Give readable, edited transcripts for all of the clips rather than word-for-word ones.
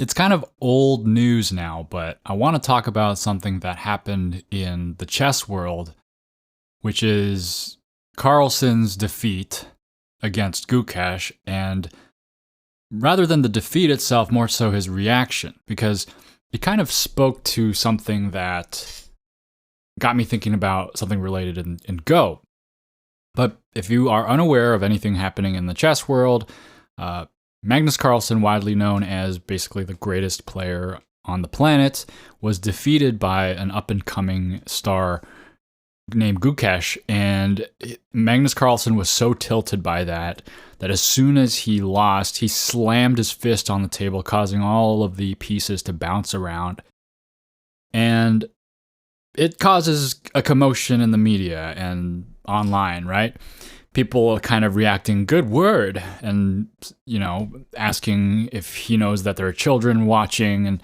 It's kind of old news now, but I want to talk about something that happened in the chess world, which is Carlsen's defeat against Gukesh, and rather than the defeat itself, more so his reaction, because it kind of spoke to something that got me thinking about something related in Go. But if you are unaware of anything happening in the chess world, Magnus Carlsen, widely known as basically the greatest player on the planet, was defeated by an up-and-coming star named Gukesh, and Magnus Carlsen was so tilted by that as soon as he lost, he slammed his fist on the table, causing all of the pieces to bounce around. And it causes a commotion in the media and online, right? People kind of reacting, good word, and, asking if he knows that there are children watching and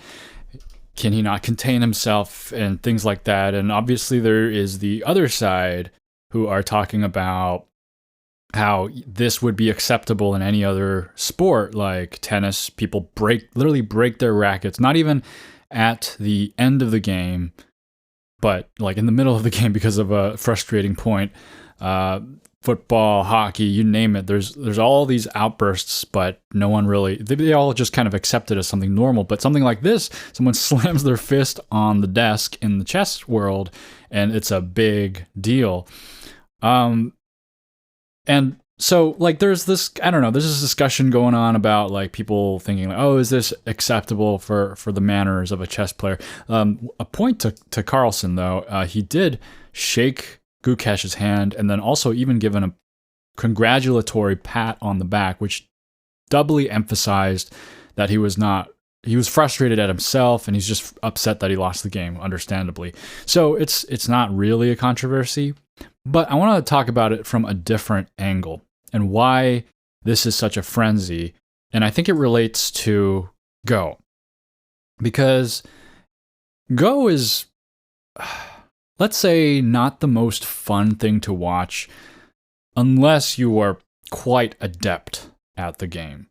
can he not contain himself and things like that. And obviously there is the other side who are talking about how this would be acceptable in any other sport like tennis. People literally break their rackets, not even at the end of the game, but like in the middle of the game because of a frustrating point. Football, hockey, you name it. There's all these outbursts, but no one really, they all just kind of accept it as something normal. But something like this, someone slams their fist on the desk in the chess world, and it's a big deal. And so like there's this discussion going on about like people thinking like, oh, is this acceptable for the manners of a chess player? A point to Carlsen though, he did shake Gukesh's hand and then also even given a congratulatory pat on the back, which doubly emphasized that he was frustrated at himself and he's just upset that he lost the game, understandably. So it's not really a controversy, but I want to talk about it from a different angle and why this is such a frenzy. And I think it relates to Go, because Go is, let's say, not the most fun thing to watch unless you are quite adept at the game.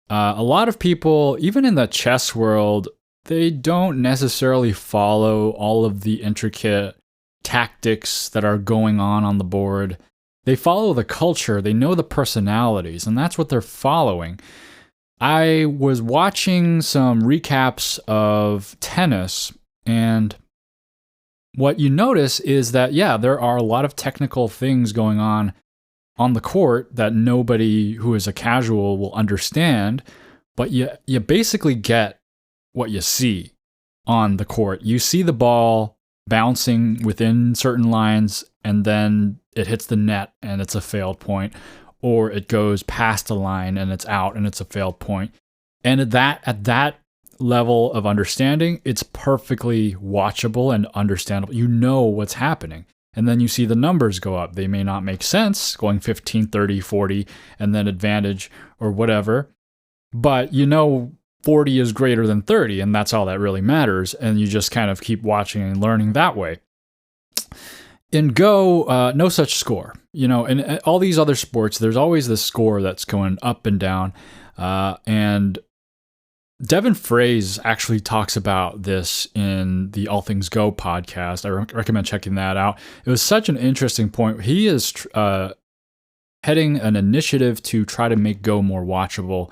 A lot of people, even in the chess world, they don't necessarily follow all of the intricate tactics that are going on the board. They follow the culture, they know the personalities, and that's what they're following. I was watching some recaps of tennis, and what you notice is that, yeah, there are a lot of technical things going on the court that nobody who is a casual will understand, but you basically get what you see on the court. You see the ball bouncing within certain lines, and then it hits the net and it's a failed point, or it goes past a line and it's out and it's a failed point. And at that level of understanding, it's perfectly watchable and understandable. You know what's happening. And then you see the numbers go up. They may not make sense, going 15, 30, 40, and then advantage or whatever. But 40 is greater than 30, and that's all that really matters. And you just kind of keep watching and learning that way. In Go, no such score. In all these other sports, there's always this score that's going up and down. And Devin Fraze actually talks about this in the All Things Go podcast. I recommend checking that out. It was such an interesting point. He is heading an initiative to try to make Go more watchable,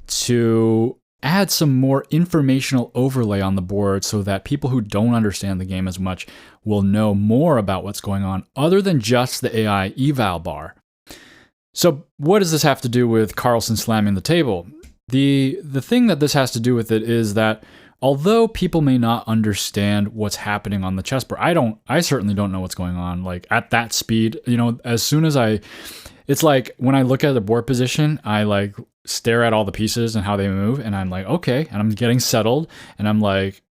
to add some more informational overlay on the board so that people who don't understand the game as much will know more about what's going on other than just the AI eval bar. So what does this have to do with Carlsen slamming the table? The thing that this has to do with it is that although people may not understand what's happening on the chessboard, I certainly don't know what's going on. Like at that speed, as soon as it's like when I look at the board position, I like stare at all the pieces and how they move, and I'm like, okay, and I'm getting settled, and I'm like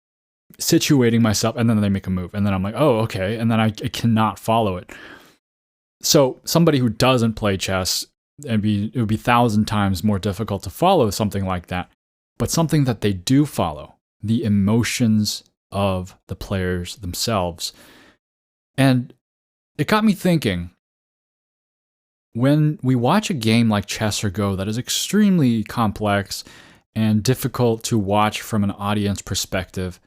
situating myself, and then they make a move, and then I'm like, oh, okay, and then I cannot follow it. So somebody who doesn't play chess, it would be 1,000 times more difficult to follow something like that. But something that they do follow, the emotions of the players themselves. And it got me thinking, when we watch a game like chess or Go that is extremely complex and difficult to watch from an audience perspective.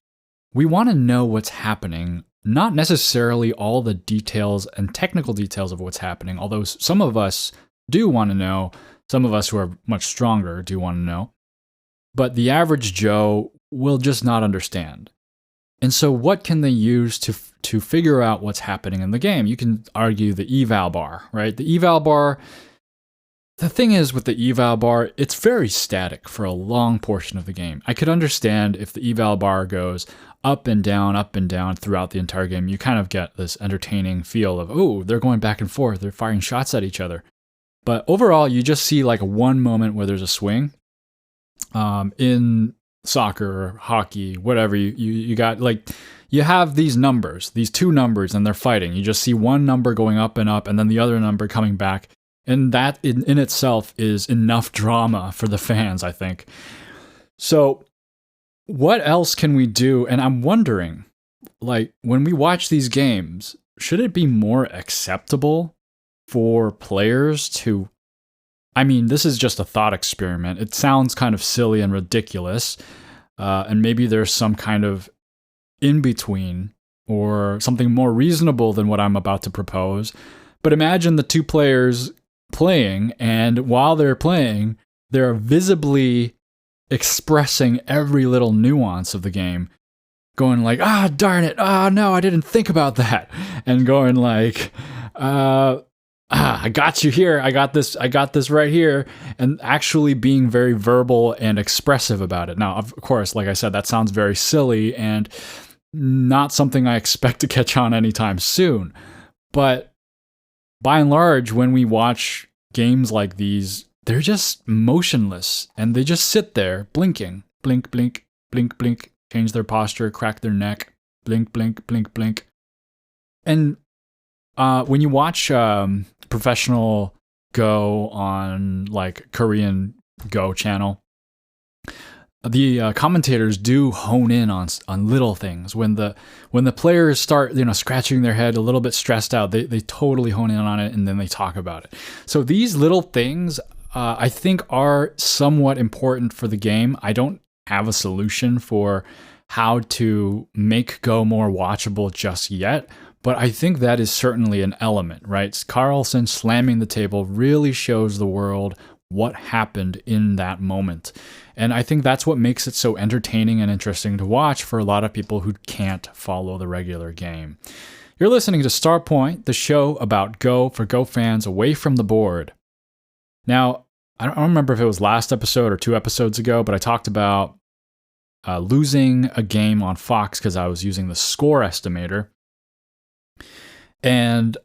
We want to know what's happening, not necessarily all the details and technical details of what's happening, although some of us do want to know, some of us who are much stronger do want to know, but the average Joe will just not understand. And so what can they use to figure out what's happening in the game? You can argue the eval bar, right? The eval bar, the thing is with the eval bar, it's very static for a long portion of the game. I could understand if the eval bar goes up and down throughout the entire game. You kind of get this entertaining feel of, oh, they're going back and forth, they're firing shots at each other. But overall, you just see like one moment where there's a swing. In soccer or hockey, whatever, you got, like, you have these numbers, these two numbers, and they're fighting. You just see one number going up, and then the other number coming back. And that in itself is enough drama for the fans, I think. So what else can we do? And I'm wondering, like, when we watch these games, should it be more acceptable for players to, I mean, this is just a thought experiment. It sounds kind of silly and ridiculous, and maybe there's some kind of in-between or something more reasonable than what I'm about to propose. But imagine the two players playing, and while they're playing, they're visibly expressing every little nuance of the game, going like, darn it, no, I didn't think about that, and going like, I got you here, I got this right here, and actually being very verbal and expressive about it. Now, of course, like I said, that sounds very silly and not something I expect to catch on anytime soon. But by and large, when we watch games like these, they're just motionless, and they just sit there blinking. Blink, blink, blink, blink, change their posture, crack their neck, blink, blink, blink, blink. And when you watch professional Go on like Korean Go channel, the commentators do hone in on little things. When the players start, scratching their head, a little bit stressed out, they totally hone in on it, and then they talk about it. So these little things, I think, are somewhat important for the game. I don't have a solution for how to make Go more watchable just yet, but I think that is certainly an element, right? Carlsen slamming the table really shows the world what happened in that moment. And I think that's what makes it so entertaining and interesting to watch for a lot of people who can't follow the regular game. You're listening to Starpoint, the show about Go for Go fans away from the board. Now, I don't remember if it was last episode or 2 episodes ago, but I talked about losing a game on Fox because I was using the score estimator. And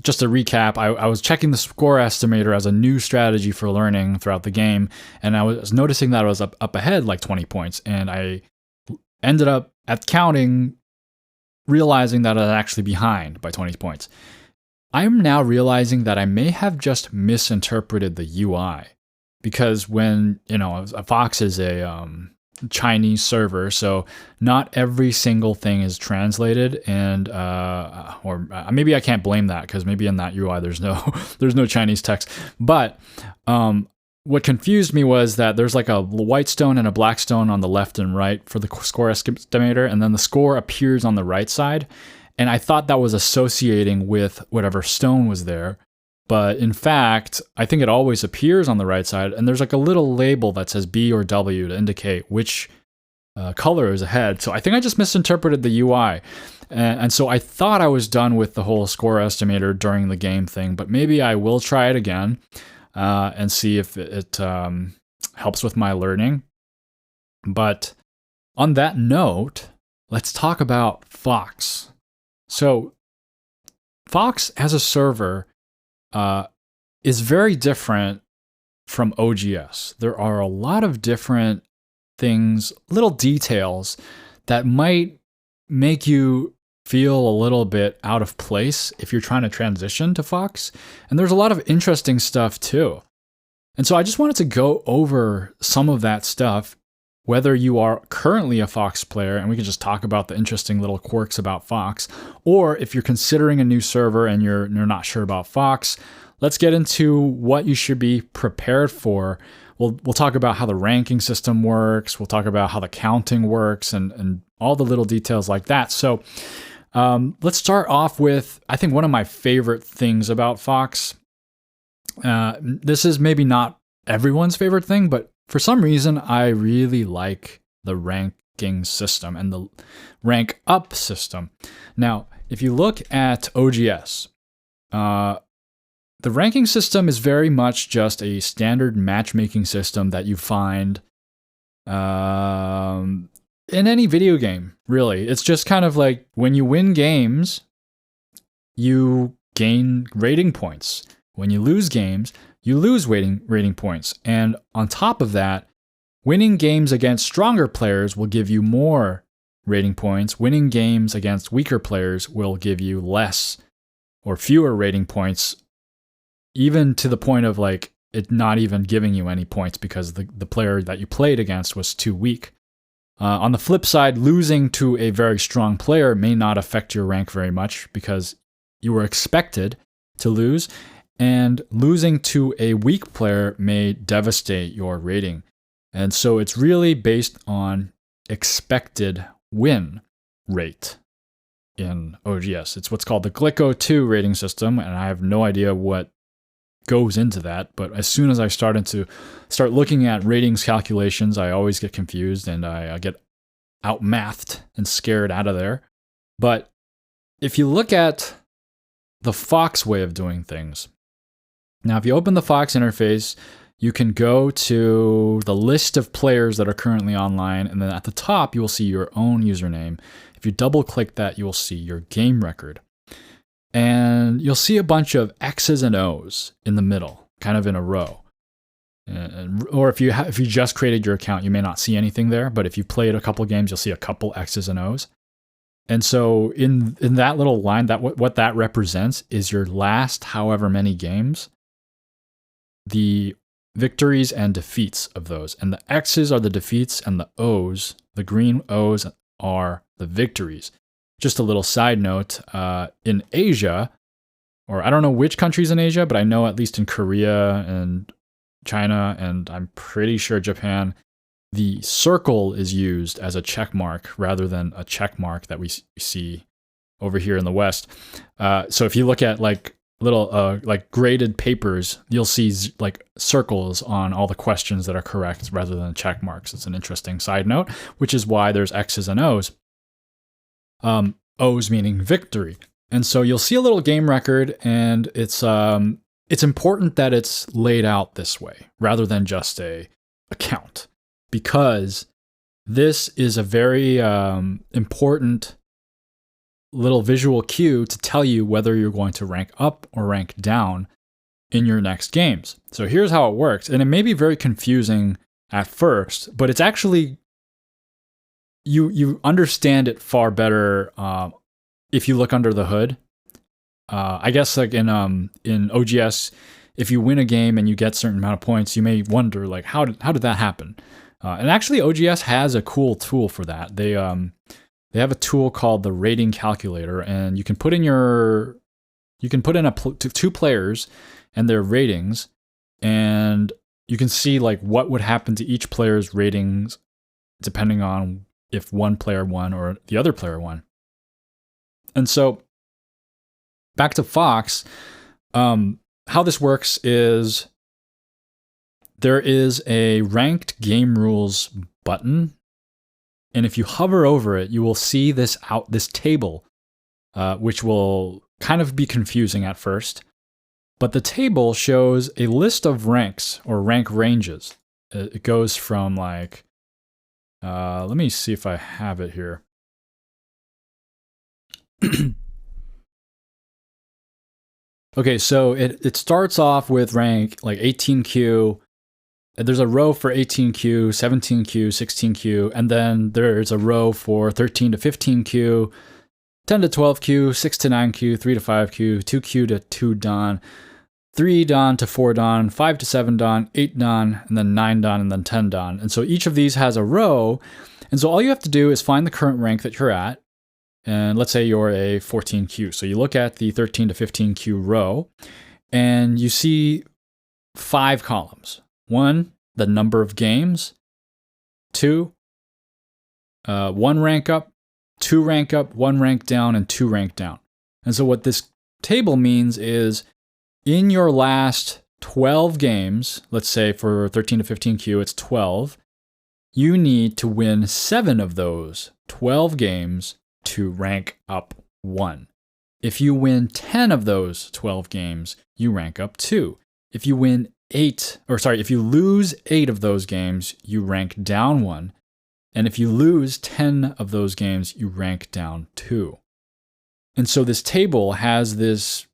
just to recap, I was checking the score estimator as a new strategy for learning throughout the game, and I was noticing that I was up ahead like 20 points, and I ended up at counting, realizing that I was actually behind by 20 points. I'm now realizing that I may have just misinterpreted the UI, because when, Fox is a Chinese server, so not every single thing is translated, and or maybe I can't blame that, because maybe in that UI there's no Chinese text. But what confused me was that there's like a white stone and a black stone on the left and right for the score estimator, and then the score appears on the right side, and I thought that was associating with whatever stone was there. But in fact, I think it always appears on the right side, and there's like a little label that says B or W to indicate which color is ahead. So I think I just misinterpreted the UI. And so I thought I was done with the whole score estimator during the game thing, but maybe I will try it again and see if it helps with my learning. But on that note, let's talk about Fox. So Fox as a server is very different from OGS. There are a lot of different things, little details that might make you feel a little bit out of place if you're trying to transition to Fox. And there's a lot of interesting stuff too. And so I just wanted to go over some of that stuff, whether you are currently a Fox player, and we can just talk about the interesting little quirks about Fox, or if you're considering a new server and you're not sure about Fox, let's get into what you should be prepared for we'll talk about how the ranking system works. We'll talk about how the counting works and all the little details like that. So let's start off with, I think, one of my favorite things about Fox. This is maybe not everyone's favorite thing, but for some reason, I really like the ranking system and the rank up system. Now, if you look at OGS, the ranking system is very much just a standard matchmaking system that you find in any video game, really. It's just kind of like when you win games, you gain rating points. When you lose games, you lose rating points. And on top of that, winning games against stronger players will give you more rating points. Winning games against weaker players will give you less or fewer rating points, even to the point of like it not even giving you any points because the player that you played against was too weak. On the flip side, losing to a very strong player may not affect your rank very much because you were expected to lose, and losing to a weak player may devastate your rating. And so it's really based on expected win rate in OGS. It's what's called the Glico2 rating system, and I have no idea what goes into that, but as soon as I start looking at ratings calculations, I always get confused and I get outmathed and scared out of there. But if you look at the Fox way of doing things, now if you open the Fox interface, you can go to the list of players that are currently online, and then at the top you will see your own username. If you double click that, you will see your game record. And you'll see a bunch of X's and O's in the middle, kind of in a row. Or if you just created your account, you may not see anything there. But if you played a couple games, you'll see a couple X's and O's. And so in that little line, what that represents is your last however many games, the victories and defeats of those. And the X's are the defeats, and the O's, the green O's, are the victories. Just a little side note, in Asia, or I don't know which countries in Asia, but I know at least in Korea and China, and I'm pretty sure Japan, the circle is used as a check mark rather than a check mark that we see over here in the West. So if you look at like little like graded papers, you'll see like circles on all the questions that are correct rather than check marks. It's an interesting side note, which is why there's X's and O's. O's meaning victory. And so you'll see a little game record, and it's important that it's laid out this way rather than just a count, because this is a very important little visual cue to tell you whether you're going to rank up or rank down in your next games. So here's how it works, and it may be very confusing at first, but it's actually you understand it far better if you look under the hood. I guess like in OGS, if you win a game and you get a certain amount of points, you may wonder like how did that happen? And actually, OGS has a cool tool for that. They have a tool called the rating calculator, and you can put in two players and their ratings, and you can see like what would happen to each player's ratings depending on if one player won or the other player won. And so back to Fox, how this works is there is a ranked game rules button, and if you hover over it, you will see this table, which will kind of be confusing at first. But the table shows a list of ranks or rank ranges. It goes from like, let me see if I have it here. Okay, so it starts off with rank like 18Q. There's a row for 18Q, 17Q, 16Q, and then there's a row for 13 to 15Q, 10 to 12Q, 6 to 9Q, 3 to 5Q, 2Q to 2 Dan, 3 Dan to 4 Dan, 5 to 7 Dan, 8 Dan, and then 9 Dan, and then 10 Dan. And so each of these has a row, and so all you have to do is find the current rank that you're at, and let's say you're a 14Q. So you look at the 13 to 15Q row, and you see 5 columns. 1, the number of games, 2, 1 rank up, 2 rank up, 1 rank down, and 2 rank down. And so what this table means is in your last 12 games, let's say for 13 to 15Q, it's 12, you need to win 7 of those 12 games to rank up 1. If you win 10 of those 12 games, you rank up 2. If you lose 8 of those games, you rank down 1. And if you lose 10 of those games, you rank down 2. And so this table has this,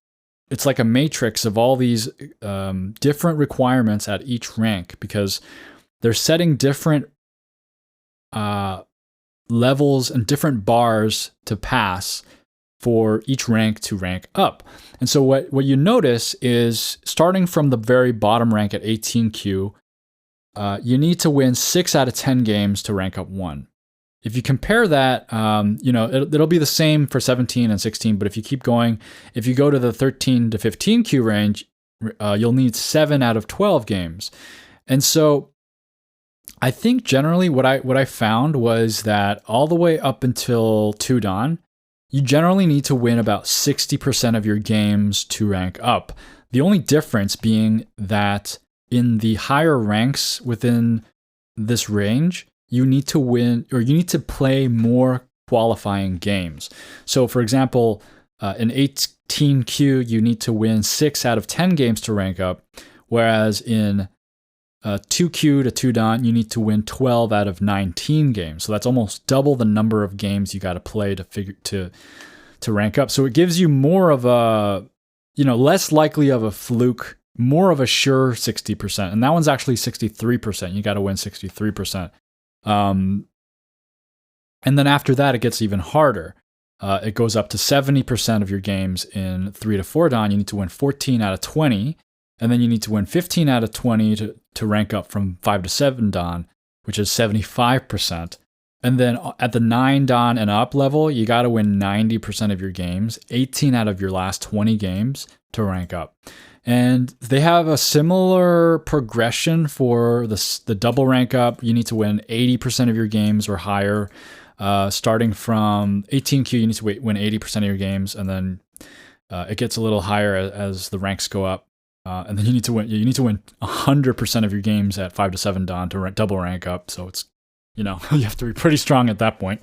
it's like a matrix of all these different requirements at each rank, because they're setting different levels and different bars to pass for each rank to rank up. And so what you notice is, starting from the very bottom rank at 18Q, you need to win 6 out of 10 games to rank up 1. If you compare that, it'll be the same for 17 and 16, but if you keep going, if you go to the 13 to 15Q range, you'll need 7 out of 12 games. And so I think generally what I found was that all the way up until 2 Dan, you generally need to win about 60% of your games to rank up. The only difference being that in the higher ranks within this range, you need to win, or you need to play more qualifying games. So for example, in 18Q, you need to win 6 out of 10 games to rank up, whereas in 2Q to 2 Dan, you need to win 12 out of 19 games. So that's almost double the number of games you got to play to rank up. So it gives you more of a, less likely of a fluke, more of a sure 60%. And that one's actually 63%. You got to win 63%. And then after that, it gets even harder. It goes up to 70% of your games in 3 to 4 Dan. You need to win 14 out of 20. And then you need to win 15 out of 20 to rank up from 5 to 7 Dan, which is 75%. And then at the 9 Dan and up level, you got to win 90% of your games, 18 out of your last 20 games to rank up. And they have a similar progression for the double rank up. You need to win 80% of your games or higher. Starting from 18Q, you need to win 80% of your games, and then it gets a little higher as the ranks go up. And then you need to win 100% of your games at 5 to 7 Dan to double rank up. So it's, you have to be pretty strong at that point.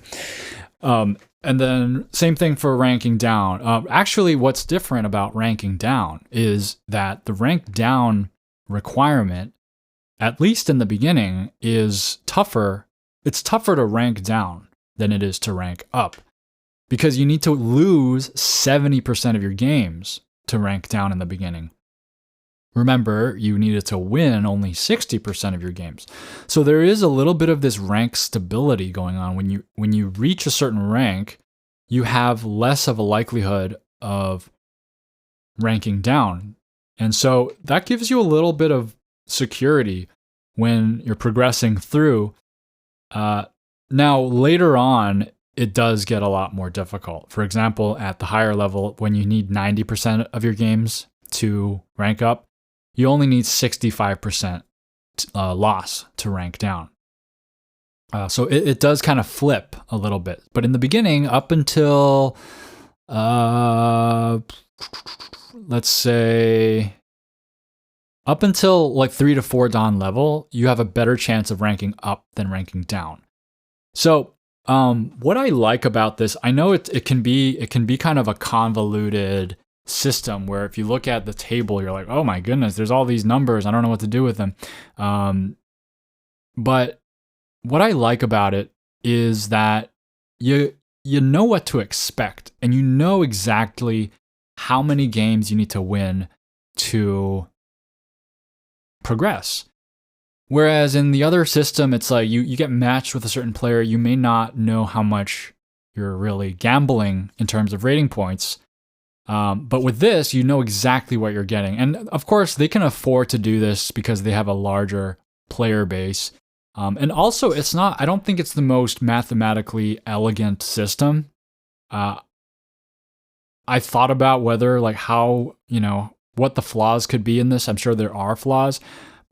And then same thing for ranking down. Actually, what's different about ranking down is that the rank down requirement, at least in the beginning, is tougher. It's tougher to rank down than it is to rank up, because you need to lose 70% of your games to rank down in the beginning. Remember, you needed to win only 60% of your games. So there is a little bit of this rank stability going on. When you reach a certain rank, you have less of a likelihood of ranking down. And so that gives you a little bit of security when you're progressing through. Now, later on, it does get a lot more difficult. For example, at the higher level, when you need 90% of your games to rank up, you only need 65% loss to rank down. So it does kind of flip a little bit. But in the beginning, up until, let's say, up until like 3 to 4 Dan level, you have a better chance of ranking up than ranking down. So what I like about this, I know it can be kind of a convoluted system where if you look at the table, you're like, oh my goodness, there's all these numbers. I don't know what to do with them. But what I like about it is that you know what to expect, and you know exactly how many games you need to win to progress. Whereas in the other system, it's like you get matched with a certain player, you may not know how much you're really gambling in terms of rating points. But with this, you know exactly what you're getting. And of course, they can afford to do this because they have a larger player base. And also, I don't think it's the most mathematically elegant system. I thought about whether, like, how, what the flaws could be in this. I'm sure there are flaws.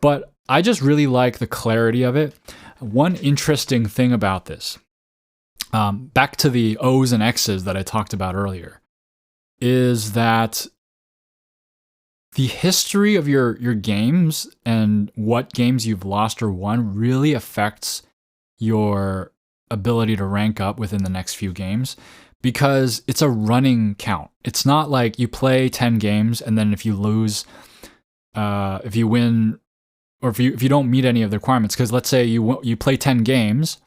But I just really like the clarity of it. One interesting thing about this, back to the O's and X's that I talked about earlier, is that the history of your games and what games you've lost or won really affects your ability to rank up within the next few games, because it's a running count. It's not like you play 10 games and then if you lose, if you win, or if you don't meet any of the requirements, because let's say you play 10 games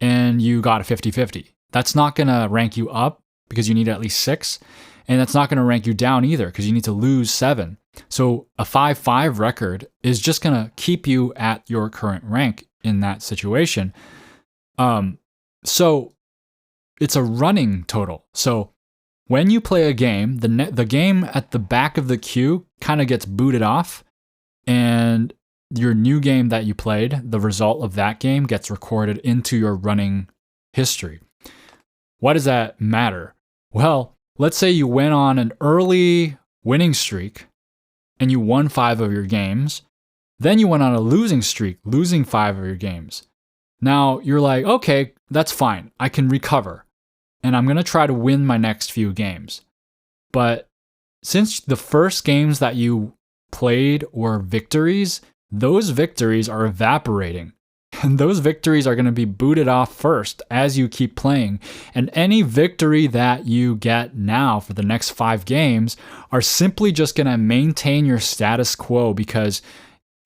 and you got a 50-50. That's not going to rank you up because you need at least 6. And that's not going to rank you down either because you need to lose 7. So a 5-5 record is just going to keep you at your current rank in that situation. So it's a running total. So when you play a game, the game at the back of the queue kind of gets booted off, and your new game that you played, the result of that game gets recorded into your running history. Why does that matter? Well, let's say you went on an early winning streak and you won 5 of your games. Then you went on a losing streak, losing 5 of your games. Now you're like, okay, that's fine. I can recover. And I'm going to try to win my next few games. But since the first games that you played were victories, those victories are evaporating. And those victories are going to be booted off first as you keep playing. And any victory that you get now for the next 5 games are simply just going to maintain your status quo because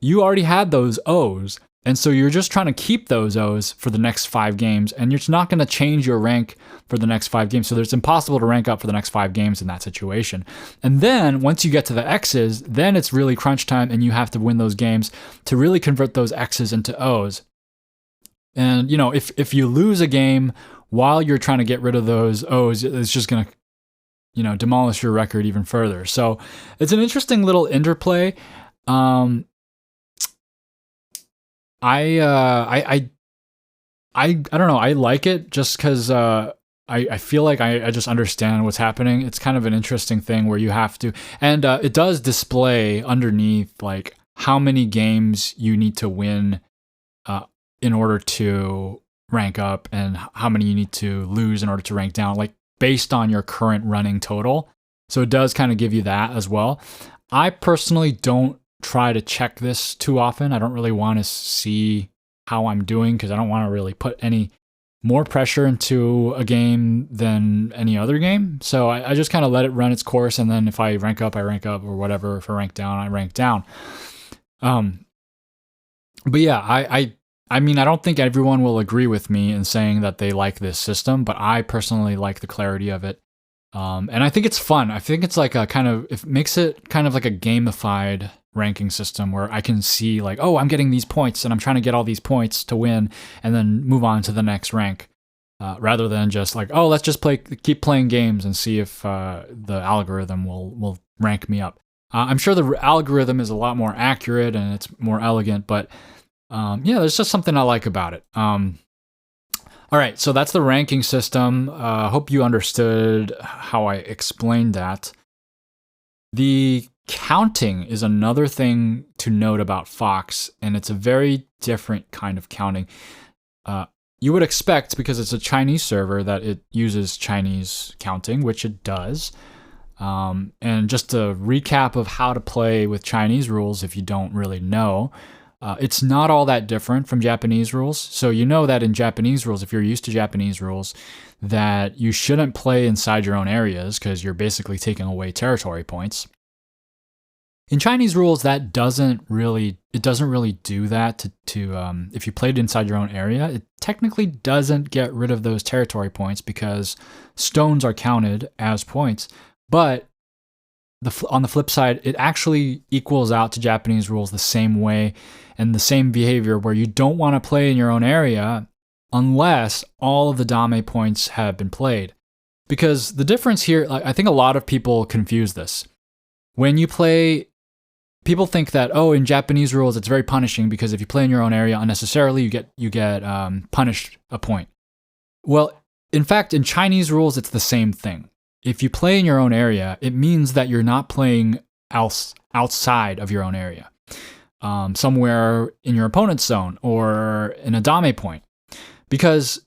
you already had those O's. And so you're just trying to keep those O's for the next 5 games. And you're not going to change your rank for the next 5 games. So it's impossible to rank up for the next 5 games in that situation. And then once you get to the X's, then it's really crunch time and you have to win those games to really convert those X's into O's. And, if you lose a game while you're trying to get rid of those O's, it's just going to, demolish your record even further. So it's an interesting little interplay. I don't know. I like it just because I feel like I just understand what's happening. It's kind of an interesting thing where you have to, and it does display underneath like how many games you need to win in order to rank up and how many you need to lose in order to rank down, like based on your current running total. So it does kind of give you that as well. I personally don't try to check this too often. I don't really want to see how I'm doing because I don't want to really put any more pressure into a game than any other game. So I just kind of let it run its course. And then if I rank up, I rank up, or whatever. If I rank down, I rank down. But yeah, I mean, I don't think everyone will agree with me in saying that they like this system, but I personally like the clarity of it. And I think it's fun. I think it's like it makes it kind of like a gamified ranking system where I can see like, oh, I'm getting these points and I'm trying to get all these points to win and then move on to the next rank. Rather than just like, oh, let's just keep playing games and see if the algorithm will rank me up. I'm sure the algorithm is a lot more accurate and it's more elegant, but there's just something I like about it. All right, so that's the ranking system. Hope you understood how I explained that. The counting is another thing to note about Fox, and it's a very different kind of counting. You would expect, because it's a Chinese server, that it uses Chinese counting, which it does. And just a recap of how to play with Chinese rules, if you don't really know, it's not all that different from Japanese rules. So you know that in Japanese rules, if you're used to Japanese rules, that you shouldn't play inside your own areas because you're basically taking away territory points. In Chinese rules, that doesn't really do that to if you played inside your own area, it technically doesn't get rid of those territory points because stones are counted as points. But on the flip side, it actually equals out to Japanese rules the same way and the same behavior where you don't want to play in your own area unless all of the dame points have been played. Because the difference here, I think a lot of people confuse this. When you play, people think that, oh, in Japanese rules, it's very punishing because if you play in your own area unnecessarily, you get punished a point. Well, in fact, in Chinese rules, it's the same thing. If you play in your own area, it means that you're not playing outside of your own area. somewhere in your opponent's zone or in a dame point. Because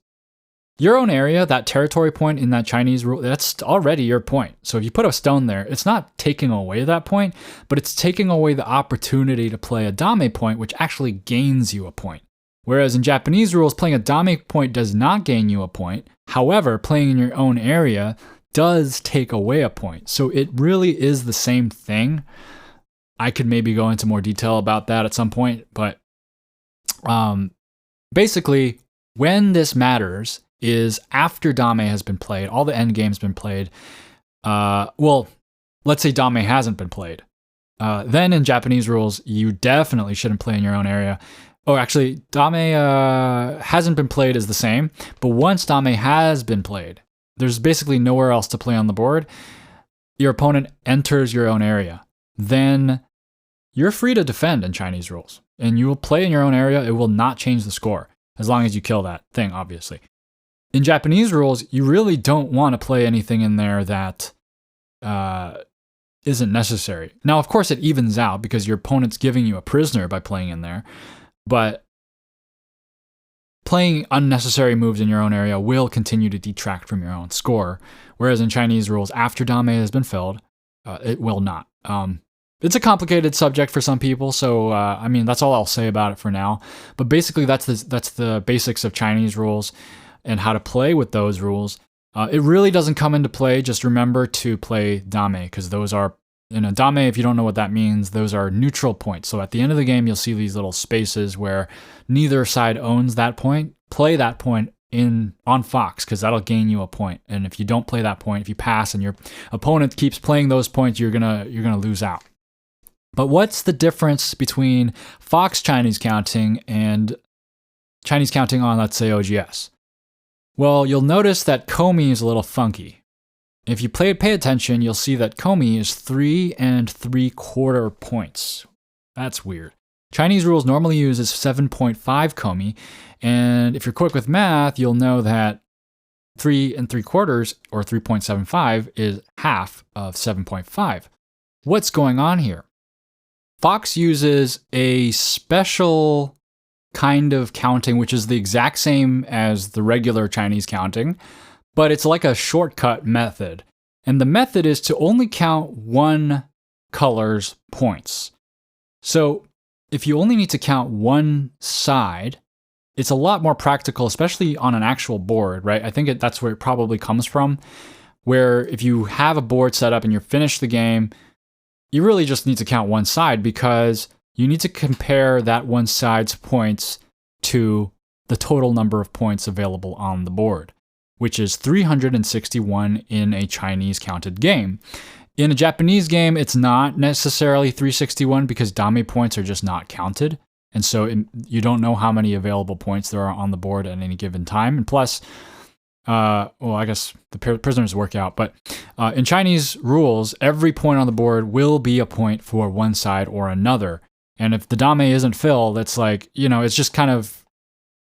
your own area, that territory point in that Chinese rule, that's already your point. So if you put a stone there, it's not taking away that point, but it's taking away the opportunity to play a dame point, which actually gains you a point. Whereas in Japanese rules, playing a dame point does not gain you a point. However, playing in your own area does take away a point. So it really is the same thing. I could maybe go into more detail about that at some point, but basically, when this matters is after dame has been played, all the end game's been played. Well, let's say dame hasn't been played. Then in Japanese rules, you definitely shouldn't play in your own area. Oh, actually, dame hasn't been played is the same, but once dame has been played, there's basically nowhere else to play on the board. Your opponent enters your own area. Then you're free to defend in Chinese rules, and you will play in your own area. It will not change the score as long as you kill that thing, obviously. In Japanese rules, you really don't want to play anything in there that isn't necessary. Now, of course, it evens out because your opponent's giving you a prisoner by playing in there, but playing unnecessary moves in your own area will continue to detract from your own score, whereas in Chinese rules, after dame has been filled, it will not. It's a complicated subject for some people, so I mean, that's all I'll say about it for now. But basically, that's the basics of Chinese rules and how to play with those rules. It really doesn't come into play. Just remember to play dame, because those are, in a dame, if you don't know what that means, those are neutral points. So at the end of the game, you'll see these little spaces where neither side owns that point. Play that point on Fox, because that'll gain you a point. And if you don't play that point, if you pass and your opponent keeps playing those points, you're gonna lose out. But what's the difference between Fox Chinese counting and Chinese counting on, let's say, OGS? Well, you'll notice that Komi is a little funky. If you pay attention, you'll see that Komi is 3 3/4 points. That's weird. Chinese rules normally uses 7.5 Komi, and if you're quick with math, you'll know that 3 3/4 or 3.75 is half of 7.5. What's going on here? Fox uses a special kind of counting, which is the exact same as the regular Chinese counting, but it's like a shortcut method. And the method is to only count one color's points. So if you only need to count one side, it's a lot more practical, especially on an actual board, right? I think that's where it probably comes from, where if you have a board set up and you're finished the game, you really just need to count one side because you need to compare that one side's points to the total number of points available on the board, which is 361 in a Chinese counted game. In a Japanese game, it's not necessarily 361 because dame points are just not counted. And so you don't know how many available points there are on the board at any given time. And plus, well, I guess the prisoners work out, but in Chinese rules, every point on the board will be a point for one side or another. And if the dame isn't filled, it's like, it's just kind of,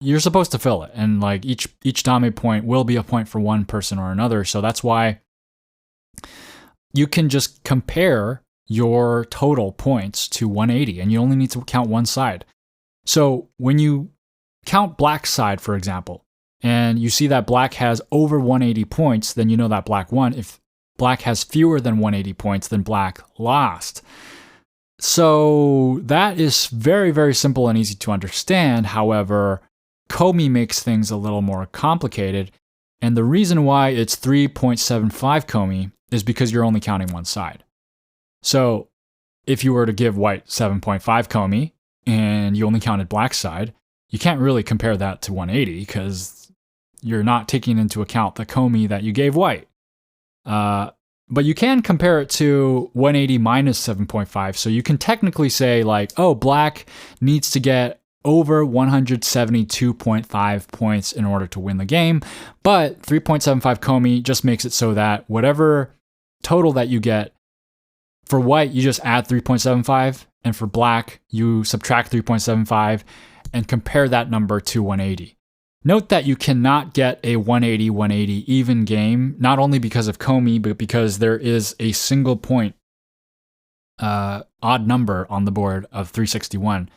you're supposed to fill it. And like each dame point will be a point for one person or another. So that's why you can just compare your total points to 180 and you only need to count one side. So when you count black side, for example, and you see that black has over 180 points, then you know that black won. If black has fewer than 180 points, then black lost. So that is very, very simple and easy to understand. However, Komi makes things a little more complicated. And the reason why it's 3.75 Komi is because you're only counting one side. So if you were to give white 7.5 Komi and you only counted black side, you can't really compare that to 180 because you're not taking into account the Komi that you gave white. But you can compare it to 180 minus 7.5. So you can technically say like, oh, black needs to get over 172.5 points in order to win the game. But 3.75 Komi just makes it so that whatever total that you get, for white, you just add 3.75. And for black, you subtract 3.75 and compare that number to 180. Note that you cannot get a 180-180 even game, not only because of Komi, but because there is a single point odd number on the board of 361.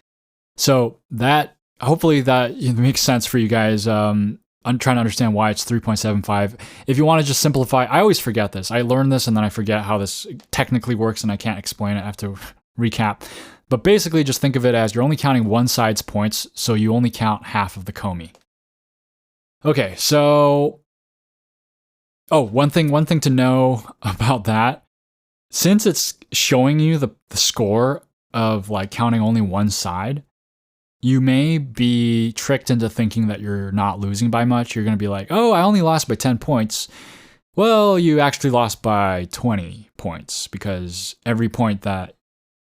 So that hopefully that makes sense for you guys. I'm trying to understand why it's 3.75. If you want to just simplify, I always forget this. I learned this and then I forget how this technically works and I can't explain it. I have to recap. But basically just think of it as you're only counting one side's points, so you only count half of the komi. Okay, so one thing to know about that, since it's showing you the score of like counting only one side, you may be tricked into thinking that you're not losing by much. You're going to be like, oh, I only lost by 10 points. Well, you actually lost by 20 points because every point that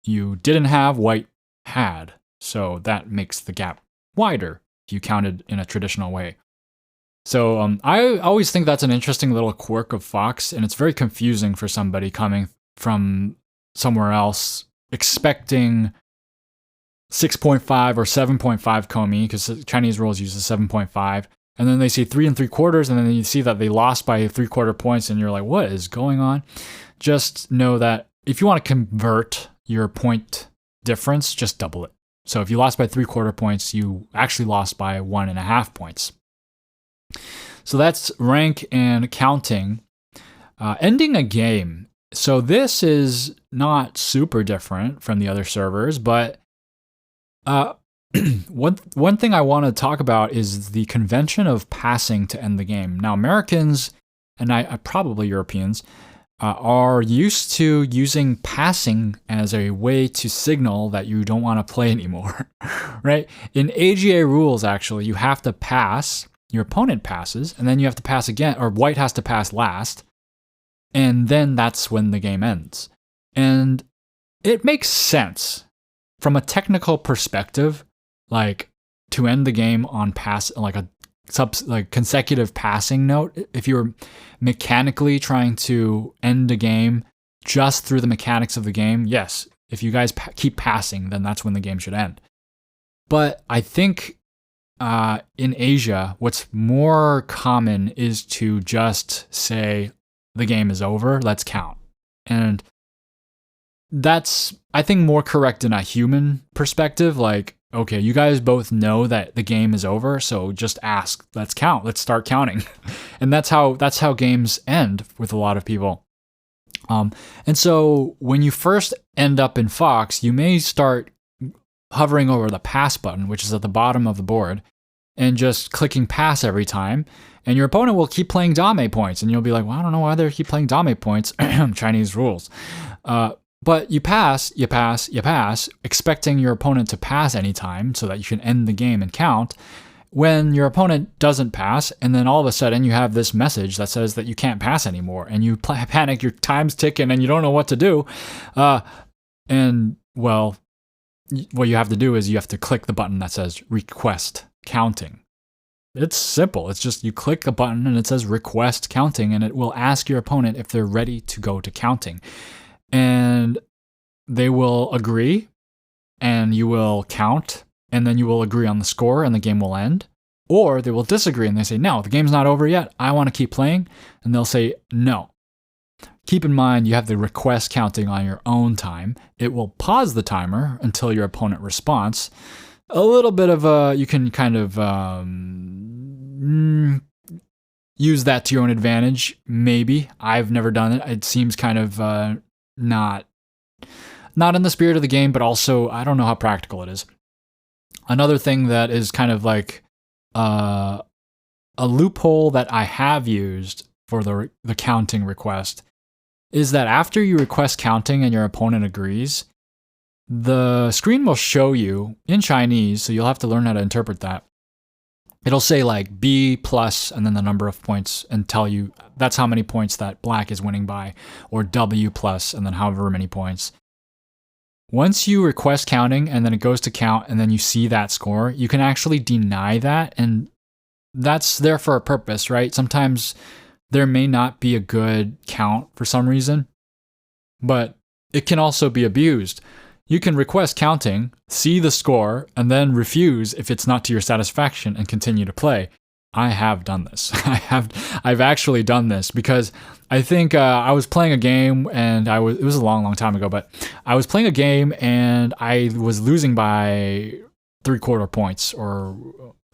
you didn't have, white had. So that makes the gap wider if you counted in a traditional way. So I always think that's an interesting little quirk of Fox, and it's very confusing for somebody coming from somewhere else expecting 6.5 or 7.5 komi, because Chinese rules uses 7.5, and then they see 3 3/4, and then you see that they lost by 3/4 points, and you're like, what is going on? Just know that if you want to convert your point difference, just double it. So if you lost by 3/4 points, you actually lost by 1.5 points. So that's rank and counting. Ending a game. So this is not super different from the other servers, but one thing I want to talk about is the convention of passing to end the game. Now, Americans, and I probably Europeans, are used to using passing as a way to signal that you don't want to play anymore, right? In AGA rules, actually, you have to pass. Your opponent passes, and then you have to pass again, or white has to pass last, and then that's when the game ends. And it makes sense from a technical perspective, like to end the game on pass, like a consecutive passing note. If you're mechanically trying to end a game just through the mechanics of the game, yes. If you guys keep passing, then that's when the game should end. But I think in Asia, what's more common is to just say the game is over, let's count. And that's, I think, more correct in a human perspective. Like, okay, you guys both know that the game is over, so just ask, let's count, let's start counting. And that's how games end with a lot of people. And so when you first end up in Fox, you may start hovering over the pass button, which is at the bottom of the board, and just clicking pass every time, and your opponent will keep playing dame points, and you'll be like, well, I don't know why they keep playing dame points. Chinese rules. But you pass, expecting your opponent to pass anytime so that you can end the game and count. When your opponent doesn't pass, and then all of a sudden you have this message that says that you can't pass anymore, and you panic, your time's ticking, and you don't know what to do. And, well, what you have to do is you have to click the button that says request counting. It's simple. It's just you click a button and it says request counting, and it will ask your opponent if they're ready to go to counting. And they will agree, and you will count, and then you will agree on the score, and the game will end. Or they will disagree, and they say, no, the game's not over yet. I want to keep playing. And they'll say, no. Keep in mind, you have the request counting on your own time. It will pause the timer until your opponent responds. A little bit of you can kind of use that to your own advantage, maybe. I've never done it. It seems kind of not in the spirit of the game, but also I don't know how practical it is. Another thing that is kind of like a loophole that I have used for the counting request is that after you request counting and your opponent agrees, the screen will show you in Chinese, so you'll have to learn how to interpret that. It'll say like B plus and then the number of points and tell you that's how many points that black is winning by, or W plus and then however many points. Once you request counting and then it goes to count and then you see that score, you can actually deny that, and that's there for a purpose, right? Sometimes there may not be a good count for some reason, but it can also be abused. You can request counting, see the score, and then refuse if it's not to your satisfaction and continue to play. I have done this. I've actually done this because I think I was playing a game and it was a long time ago, but I was playing a game and I was losing by 3/4 points or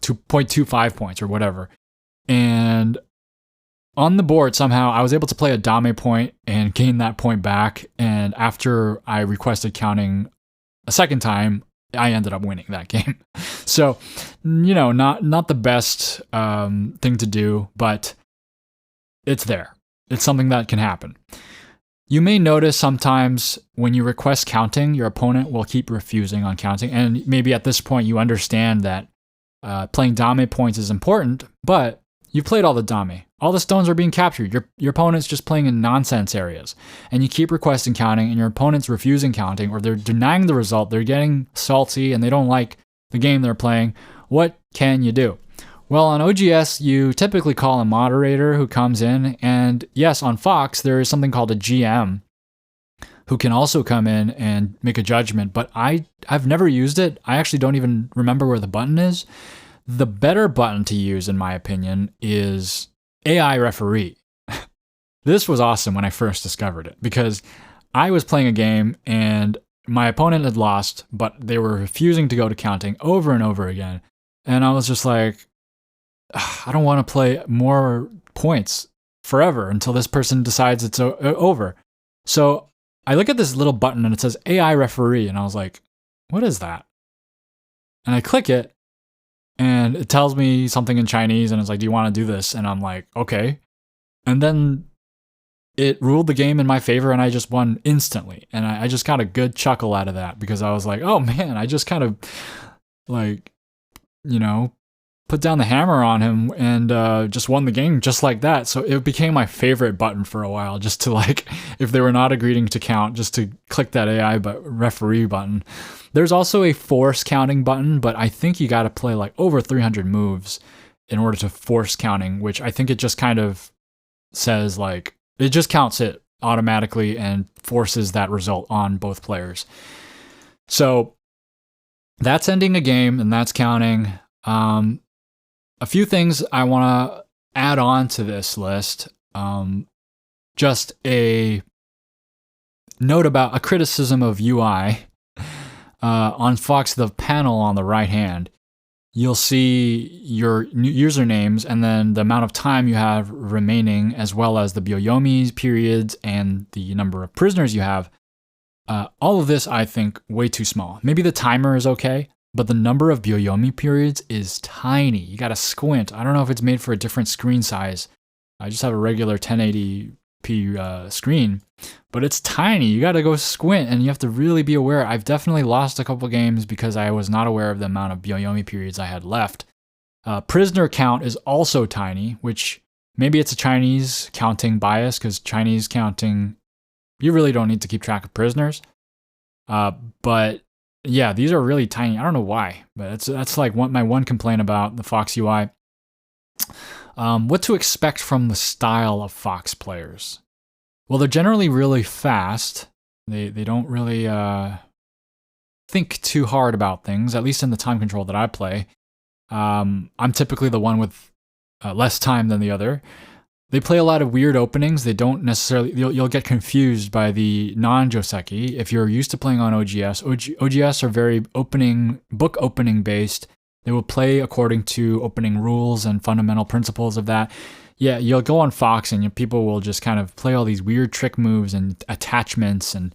2.25 points or whatever. And on the board, somehow I was able to play a dame point and gain that point back. And after I requested counting a second time, I ended up winning that game. So, not the best thing to do, but it's there. It's something that can happen. You may notice sometimes when you request counting, your opponent will keep refusing on counting. And maybe at this point you understand that playing dame points is important, but you've played all the dame. All the stones are being captured. Your opponent's just playing in nonsense areas. And you keep requesting counting, and your opponent's refusing counting, or they're denying the result. They're getting salty, and they don't like the game they're playing. What can you do? Well, on OGS, you typically call a moderator who comes in. And yes, on Fox, there is something called a GM who can also come in and make a judgment. But I've never used it. I actually don't even remember where the button is. The better button to use, in my opinion, is AI referee. This was awesome when I first discovered it because I was playing a game and my opponent had lost, but they were refusing to go to counting over and over again. And I was just like, I don't want to play more points forever until this person decides it's over. So I look at this little button and it says AI referee. And I was like, what is that? And I click it. And it tells me something in Chinese, and it's like, do you want to do this? And I'm like, okay. And then it ruled the game in my favor, and I just won instantly. And I just got a good chuckle out of that because I was like, oh man, I just kind of put down the hammer on him and just won the game just like that. So it became my favorite button for a while, just to if they were not agreeing to count, just to click that AI referee button. There's also a force counting button, but I think you got to play over 300 moves in order to force counting, which I think it just kind of says it just counts it automatically and forces that result on both players. So that's ending a game and that's counting. A few things I want to add on to this list. Just a note about a criticism of UI. On Fox, the panel on the right hand, you'll see your usernames and then the amount of time you have remaining, as well as the Byoyomi periods and the number of prisoners you have. All of this, I think, way too small. Maybe the timer is okay, but the number of Byoyomi periods is tiny. You gotta squint. I don't know if it's made for a different screen size. I just have a regular 1080p screen, but it's tiny. You gotta go squint, and you have to really be aware. I've definitely lost a couple games because I was not aware of the amount of Byoyomi periods I had left. Prisoner count is also tiny, which maybe it's a Chinese counting bias, because Chinese counting, you really don't need to keep track of prisoners. But yeah, these are really tiny. I don't know why, but that's my one complaint about the Fox UI. What to expect from the style of Fox players? Well, they're generally really fast. They don't really think too hard about things, at least in the time control that I play. I'm typically the one with less time than the other. They play a lot of weird openings. They don't necessarily... You'll get confused by the non-Joseki. If you're used to playing on OGS, OGS are very book opening based. They will play according to opening rules and fundamental principles of that. Yeah, you'll go on Fox and people will just kind of play all these weird trick moves and attachments, and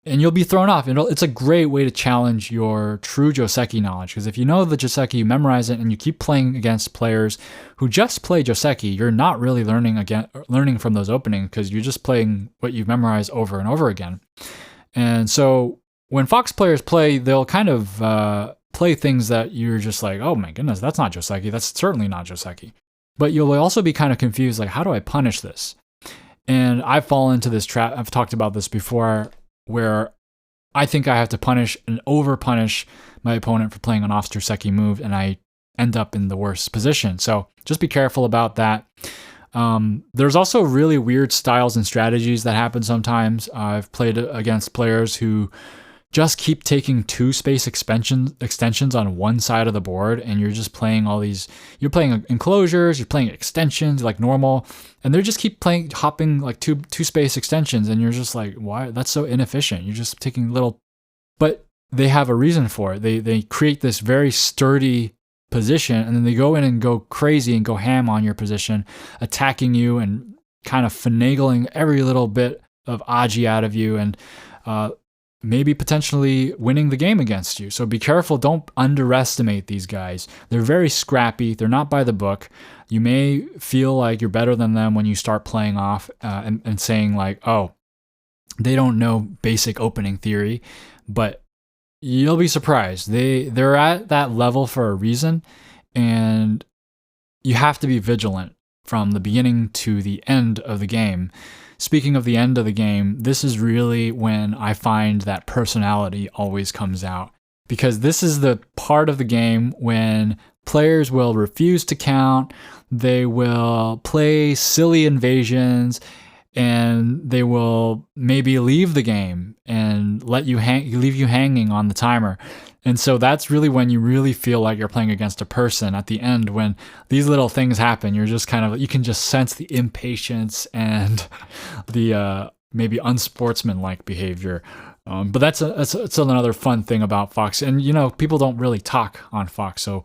you'll be thrown off. It's a great way to challenge your true Joseki knowledge, because if you know the Joseki, you memorize it, and you keep playing against players who just play Joseki, you're not really learning from those openings, because you're just playing what you've memorized over and over again. And so when Fox players play, they'll kind of play things that you're just like, oh my goodness, that's not Joseki. That's certainly not Joseki. But you'll also be kind of confused, like, how do I punish this? And I've fallen into this trap. I've talked about this before, where I think I have to punish and over-punish my opponent for playing an off-Joseki move, and I end up in the worst position. So just be careful about that. There's also really weird styles and strategies that happen sometimes. I've played against players who just keep taking 2-space extensions on one side of the board, and you're just playing all these. You're playing enclosures, you're playing extensions like normal, and they just keep hopping like two-space extensions, and you're just like, why? That's so inefficient. You're just taking little, but they have a reason for it. They create this very sturdy position, and then they go in and go crazy and go ham on your position, attacking you and kind of finagling every little bit of agi out of you, and maybe potentially winning the game against you. So be careful. Don't underestimate these guys. They're very scrappy. They're not by the book. You may feel like you're better than them when you start playing off and saying like, oh, they don't know basic opening theory, but you'll be surprised. They're at that level for a reason, and you have to be vigilant from the beginning to the end of the game. Speaking of the end of the game, this is really when I find that personality always comes out, because this is the part of the game when players will refuse to count, they will play silly invasions, and they will maybe leave the game and leave you hanging on the timer. And so that's really when you really feel like you're playing against a person at the end, when these little things happen. You're just kind of, you can just sense the impatience and the maybe unsportsmanlike behavior. But that's another fun thing about Fox. And, people don't really talk on Fox. So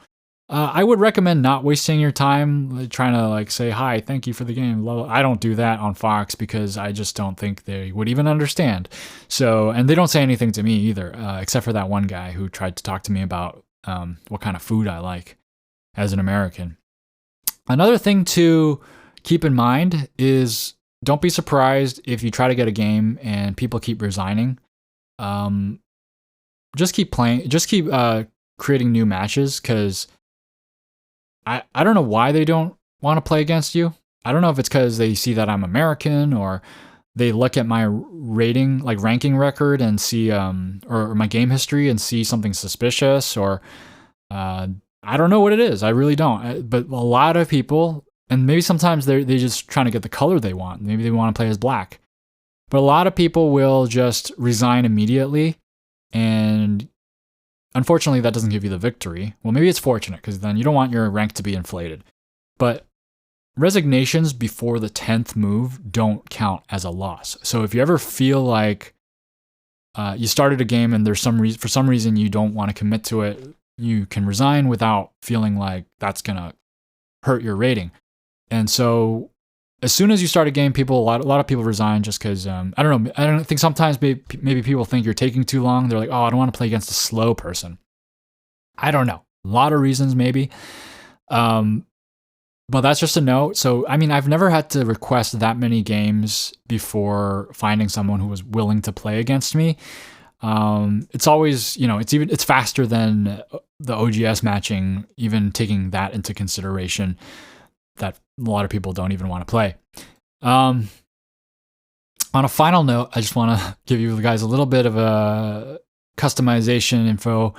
I would recommend not wasting your time trying to like say, hi, thank you for the game. I don't do that on Fox because I just don't think they would even understand. So, and they don't say anything to me either, except for that one guy who tried to talk to me about what kind of food I like as an American. Another thing to keep in mind is don't be surprised if you try to get a game and people keep resigning. Just keep playing, just keep creating new matches, because I don't know why they don't want to play against you. I don't know if it's because they see that I'm American, or they look at my ranking record and see, or my game history and see something suspicious, or I don't know what it is. I really don't. But a lot of people, and maybe sometimes they're just trying to get the color they want. Maybe they want to play as black. But a lot of people will just resign immediately, and unfortunately, that doesn't give you the victory. Well, maybe it's fortunate, because then you don't want your rank to be inflated. But resignations before the 10th move don't count as a loss. So if you ever feel like you started a game and there's for some reason you don't want to commit to it, you can resign without feeling like that's going to hurt your rating. And so as soon as you start a game, a lot of people resign just because, I don't know, I don't think sometimes maybe people think you're taking too long. They're like, oh, I don't want to play against a slow person. I don't know. A lot of reasons maybe. But that's just a note. So, I mean, I've never had to request that many games before finding someone who was willing to play against me. It's always, it's faster than the OGS matching, even taking that into consideration, that a lot of people don't even want to play. On a final note, I just want to give you guys a little bit of a customization info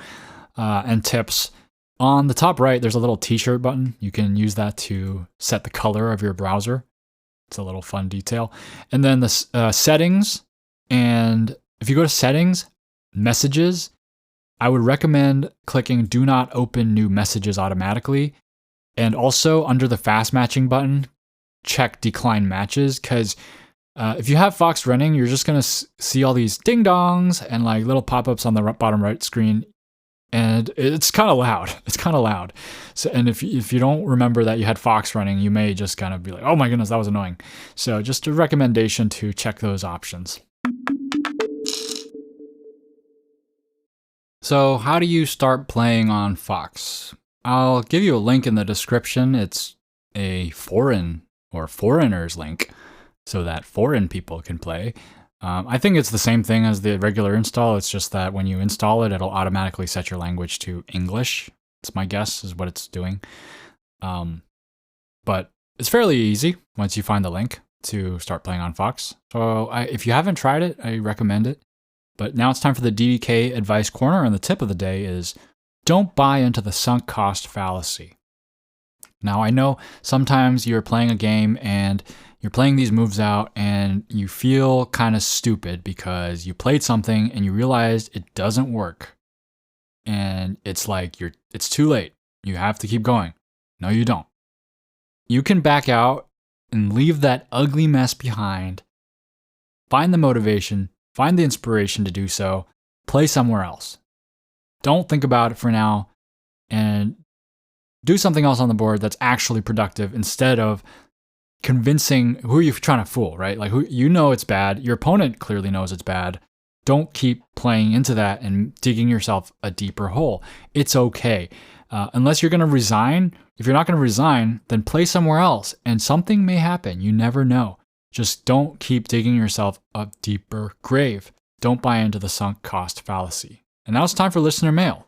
and tips. On the top right, there's a little t-shirt button. You can use that to set the color of your browser. It's a little fun detail. And then the settings, and if you go to settings, messages, I would recommend clicking do not open new messages automatically. And also under the fast matching button, check decline matches, because if you have Fox running, you're just going to see all these ding dongs and like little pop-ups on the bottom right screen. And it's kind of loud. It's kind of loud. So, and if you don't remember that you had Fox running, you may just kind of be like, oh my goodness, that was annoying. So just a recommendation to check those options. So how do you start playing on Fox? I'll give you a link in the description. It's a foreign or foreigners link so that foreign people can play. I think it's the same thing as the regular install. It's just that when you install it, it'll automatically set your language to English. It's my guess is what it's doing. But it's fairly easy once you find the link to start playing on Fox. So if you haven't tried it, I recommend it. But now it's time for the DDK Advice Corner, and the tip of the day is don't buy into the sunk cost fallacy. Now, I know sometimes you're playing a game and you're playing these moves out and you feel kind of stupid because you played something and you realized it doesn't work. And it's like it's too late. You have to keep going. No, you don't. You can back out and leave that ugly mess behind. Find the motivation, find the inspiration to do so, play somewhere else. Don't think about it for now and do something else on the board that's actually productive instead of convincing who are you trying to fool, right? Like, who you know it's bad. Your opponent clearly knows it's bad. Don't keep playing into that and digging yourself a deeper hole. It's okay. Unless you're going to resign. If you're not going to resign, then play somewhere else and something may happen. You never know. Just don't keep digging yourself a deeper grave. Don't buy into the sunk cost fallacy. And now it's time for listener mail.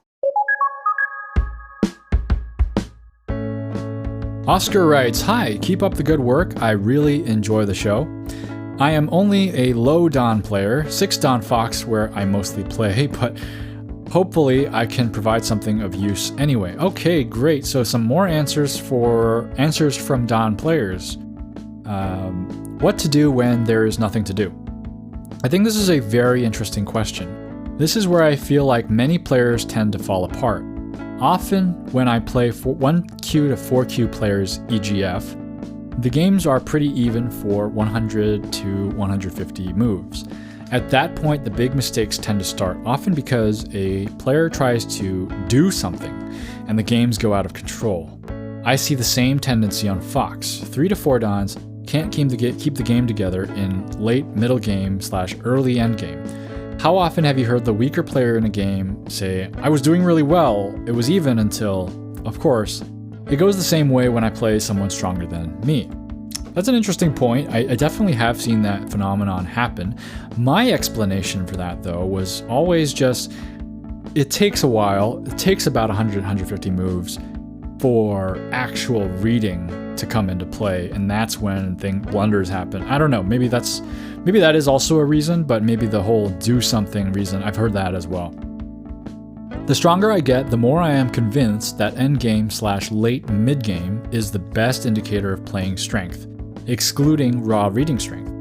Oscar writes, "Hi, keep up the good work. I really enjoy the show. I am only a low Don player, 6 Don Fox where I mostly play, but hopefully I can provide something of use anyway." Okay, great. So some more answers from Don players. What to do when there is nothing to do? I think this is a very interesting question. This is where I feel like many players tend to fall apart. Often when I play 1Q to 4Q players EGF, the games are pretty even for 100 to 150 moves. At that point, the big mistakes tend to start, often because a player tries to do something and the games go out of control. I see the same tendency on Fox. 3 to 4 Dons can't keep the game together in late middle game / early end game. How often have you heard the weaker player in a game say, "I was doing really well, it was even until," of course, it goes the same way when I play someone stronger than me. That's an interesting point. I definitely have seen that phenomenon happen. My explanation for that, though, was always just, it takes a while. It takes about 100, 150 moves for actual reading to come into play, and that's when blunders happen. I don't know, maybe that is also a reason, but maybe the whole do something reason, I've heard that as well. The stronger I get, the more I am convinced that endgame / late mid-game is the best indicator of playing strength, excluding raw reading strength.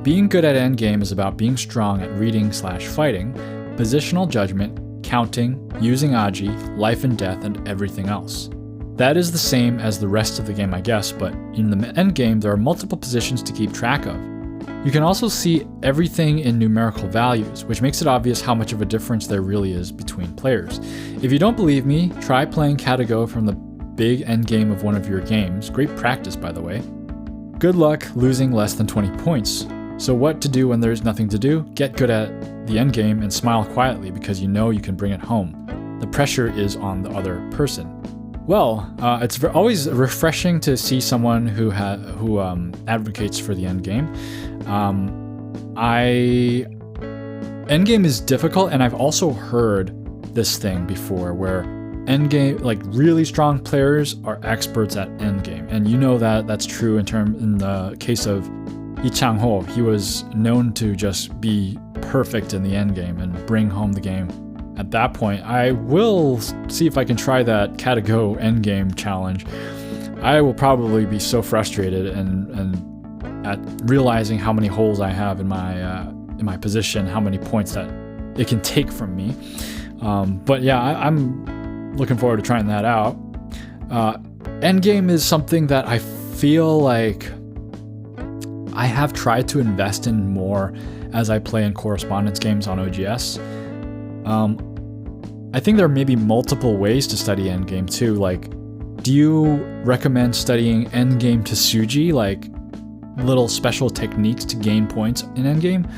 Being good at endgame is about being strong at reading / fighting, positional judgment, counting, using Aji, life and death, and everything else. That is the same as the rest of the game, I guess, but in the endgame there are multiple positions to keep track of. You can also see everything in numerical values, which makes it obvious how much of a difference there really is between players. If you don't believe me, try playing Catago from the big endgame of one of your games. Great practice, by the way. Good luck losing less than 20 points. So what to do when there's nothing to do? Get good at the endgame and smile quietly because you know you can bring it home. The pressure is on the other person. Well, it's always refreshing to see someone who advocates for the endgame. Endgame is difficult, and I've also heard this thing before where endgame, like really strong players are experts at endgame, and you know that's true in the case of Yi Chang-ho. He was known to just be perfect in the endgame and bring home the game. At that point, I will see if I can try that Catago endgame challenge. I will probably be so frustrated and at realizing how many holes I have in my position, how many points that it can take from me. But yeah, I'm looking forward to trying that out. Endgame is something that I feel like I have tried to invest in more as I play in correspondence games on OGS. I think there may be multiple ways to study endgame too. Like, do you recommend studying endgame to Tsuji, like little special techniques to gain points in endgame?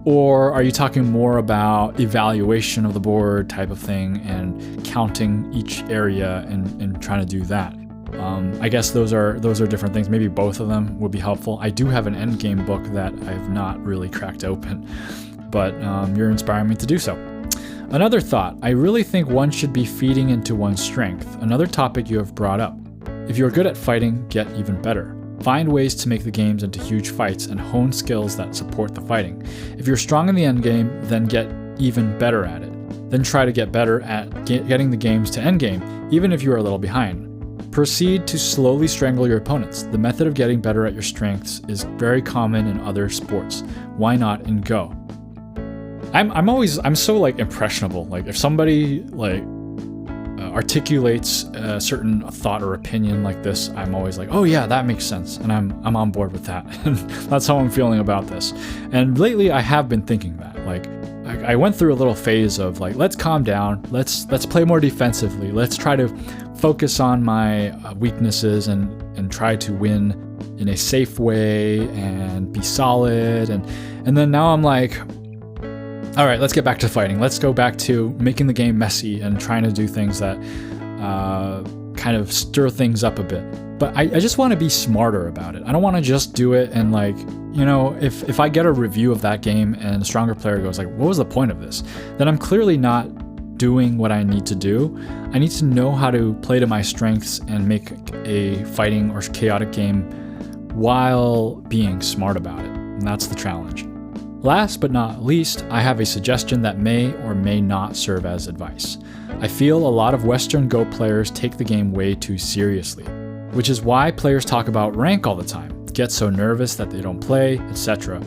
Or are you talking more about evaluation of the board type of thing and counting each area and trying to do that? I guess those are different things. Maybe both of them would be helpful. I do have an endgame book that I've not really cracked open, but you're inspiring me to do so. Another thought, I really think one should be feeding into one's strength, another topic you have brought up. If you're good at fighting, get even better. Find ways to make the games into huge fights and hone skills that support the fighting. If you're strong in the endgame, then get even better at it. Then try to get better at getting the games to endgame, even if you are a little behind. Proceed to slowly strangle your opponents. The method of getting better at your strengths is very common in other sports. Why not in Go? I'm so like impressionable. Like if somebody like articulates a certain thought or opinion like this, I'm always like, oh yeah, that makes sense, and I'm on board with that. And that's how I'm feeling about this. And lately, I have been thinking that. Like, I went through a little phase of like, let's calm down, let's play more defensively, let's try to focus on my weaknesses and try to win in a safe way and be solid. And then now I'm like, all right, let's get back to fighting. Let's go back to making the game messy and trying to do things that kind of stir things up a bit. But I just want to be smarter about it. I don't want to just do it and like, you know, if I get a review of that game and a stronger player goes like, what was the point of this? Then I'm clearly not doing what I need to do. I need to know how to play to my strengths and make a fighting or chaotic game while being smart about it. And that's the challenge. Last but not least, I have a suggestion that may or may not serve as advice. I feel a lot of Western Go players take the game way too seriously, which is why players talk about rank all the time, get so nervous that they don't play, etc.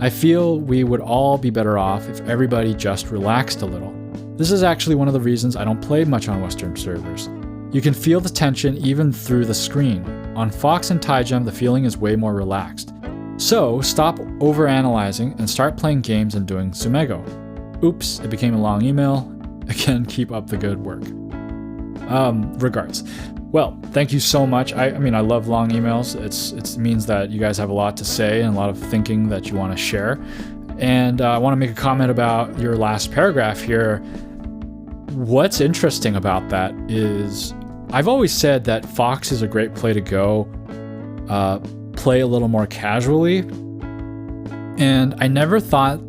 I feel we would all be better off if everybody just relaxed a little. This is actually one of the reasons I don't play much on Western servers. You can feel the tension even through the screen. On Fox and Taijam, the feeling is way more relaxed. So, stop overanalyzing and start playing games and doing Sumego. Oops, it became a long email. Again, keep up the good work. Regards. Well, thank you so much. I mean, I love long emails. It means that you guys have a lot to say and a lot of thinking that you want to share. And I want to make a comment about your last paragraph here. What's interesting about that is I've always said that Fox is a great play to go play a little more casually, and I never thought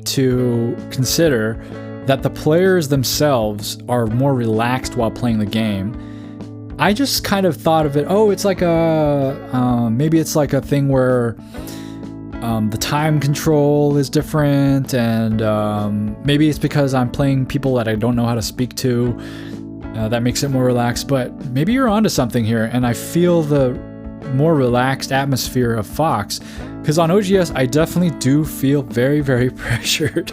to consider that the players themselves are more relaxed while playing the game. I just kind of thought of it, oh, it's like maybe it's like a thing where the time control is different, and maybe it's because I'm playing people that I don't know how to speak to, that makes it more relaxed. But maybe you're onto something here, and I feel the more relaxed atmosphere of Fox, because on OGS I definitely do feel very, very pressured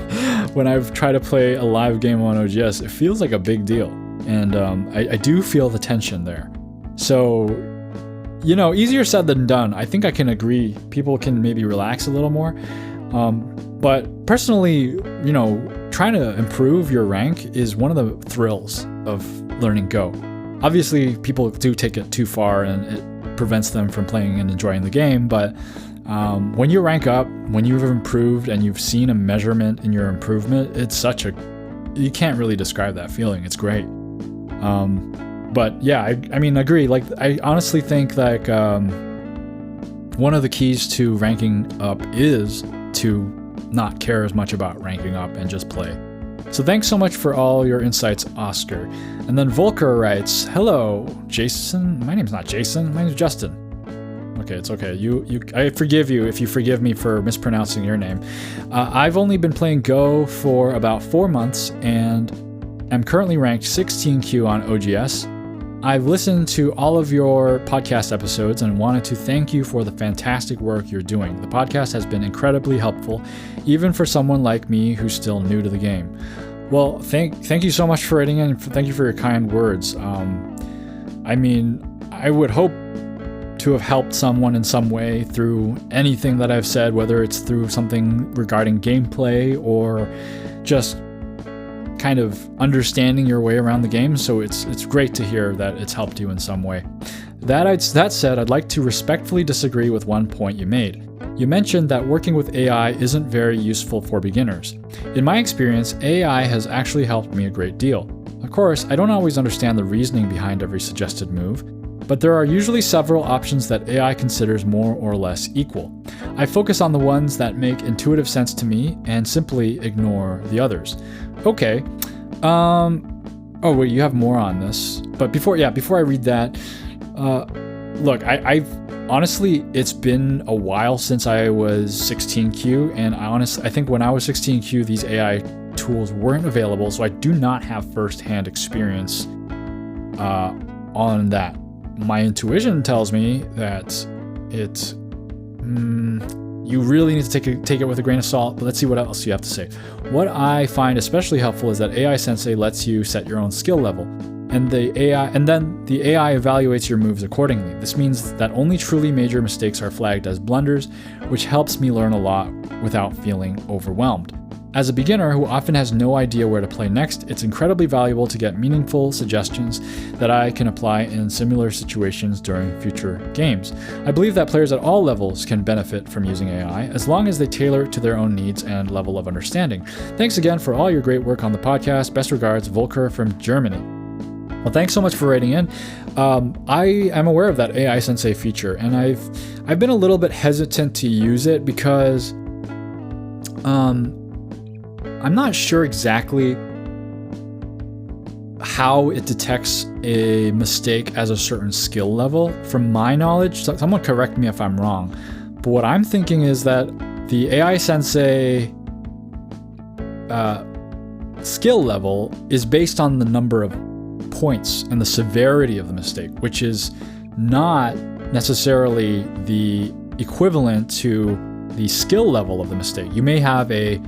when I've tried to play a live game on OGS. It feels like a big deal, and I do feel the tension there. So, you know, easier said than done. I think I can agree people can maybe relax a little more, but personally, you know, trying to improve your rank is one of the thrills of learning Go. Obviously people do take it too far and it prevents them from playing and enjoying the game, but when you rank up, when you've improved and you've seen a measurement in your improvement, it's you can't really describe that feeling. It's great. But yeah, I mean, agree. Like, I honestly think like one of the keys to ranking up is to not care as much about ranking up and just play. So thanks so much for all your insights, Oscar. And then Volker writes, hello, Jason. My name's not Jason. My name's Justin. Okay, it's okay. I forgive you if you forgive me for mispronouncing your name. I've only been playing Go for about 4 months and am currently ranked 16Q on OGS. I've listened to all of your podcast episodes and wanted to thank you for the fantastic work you're doing. The podcast has been incredibly helpful, even for someone like me who's still new to the game. Well, thank you so much for writing in, and thank you for your kind words. I mean, I would hope to have helped someone in some way through anything that I've said, whether it's through something regarding gameplay or just kind of understanding your way around the game. So it's great to hear that it's helped you in some way. That said, I'd like to respectfully disagree with one point you made. You mentioned that working with AI isn't very useful for beginners. In my experience, AI has actually helped me a great deal. Of course, I don't always understand the reasoning behind every suggested move, but there are usually several options that AI considers more or less equal. I focus on the ones that make intuitive sense to me and simply ignore the others. Okay. Oh wait, you have more on this. But before I read that, look, I've honestly, it's been a while since I was 16Q, and I think when I was 16Q, these AI tools weren't available, so I do not have first-hand experience on that. my intuition tells me that you really need to take it with a grain of salt, but let's see what else you have to say. What I find especially helpful is that AI Sensei lets you set your own skill level, and then the AI evaluates your moves accordingly. This means that only truly major mistakes are flagged as blunders, which helps me learn a lot without feeling overwhelmed. As a beginner who often has no idea where to play next, it's incredibly valuable to get meaningful suggestions that I can apply in similar situations during future games. I believe that players at all levels can benefit from using AI, as long as they tailor it to their own needs and level of understanding. Thanks again for all your great work on the podcast. Best regards, Volker from Germany. Well, thanks so much for writing in. I am aware of that AI Sensei feature, and I've been a little bit hesitant to use it because I'm not sure exactly how it detects a mistake as a certain skill level. From my knowledge, someone correct me if I'm wrong, but what I'm thinking is that the AI Sensei skill level is based on the number of points and the severity of the mistake, which is not necessarily the equivalent to the skill level of the mistake. You may have a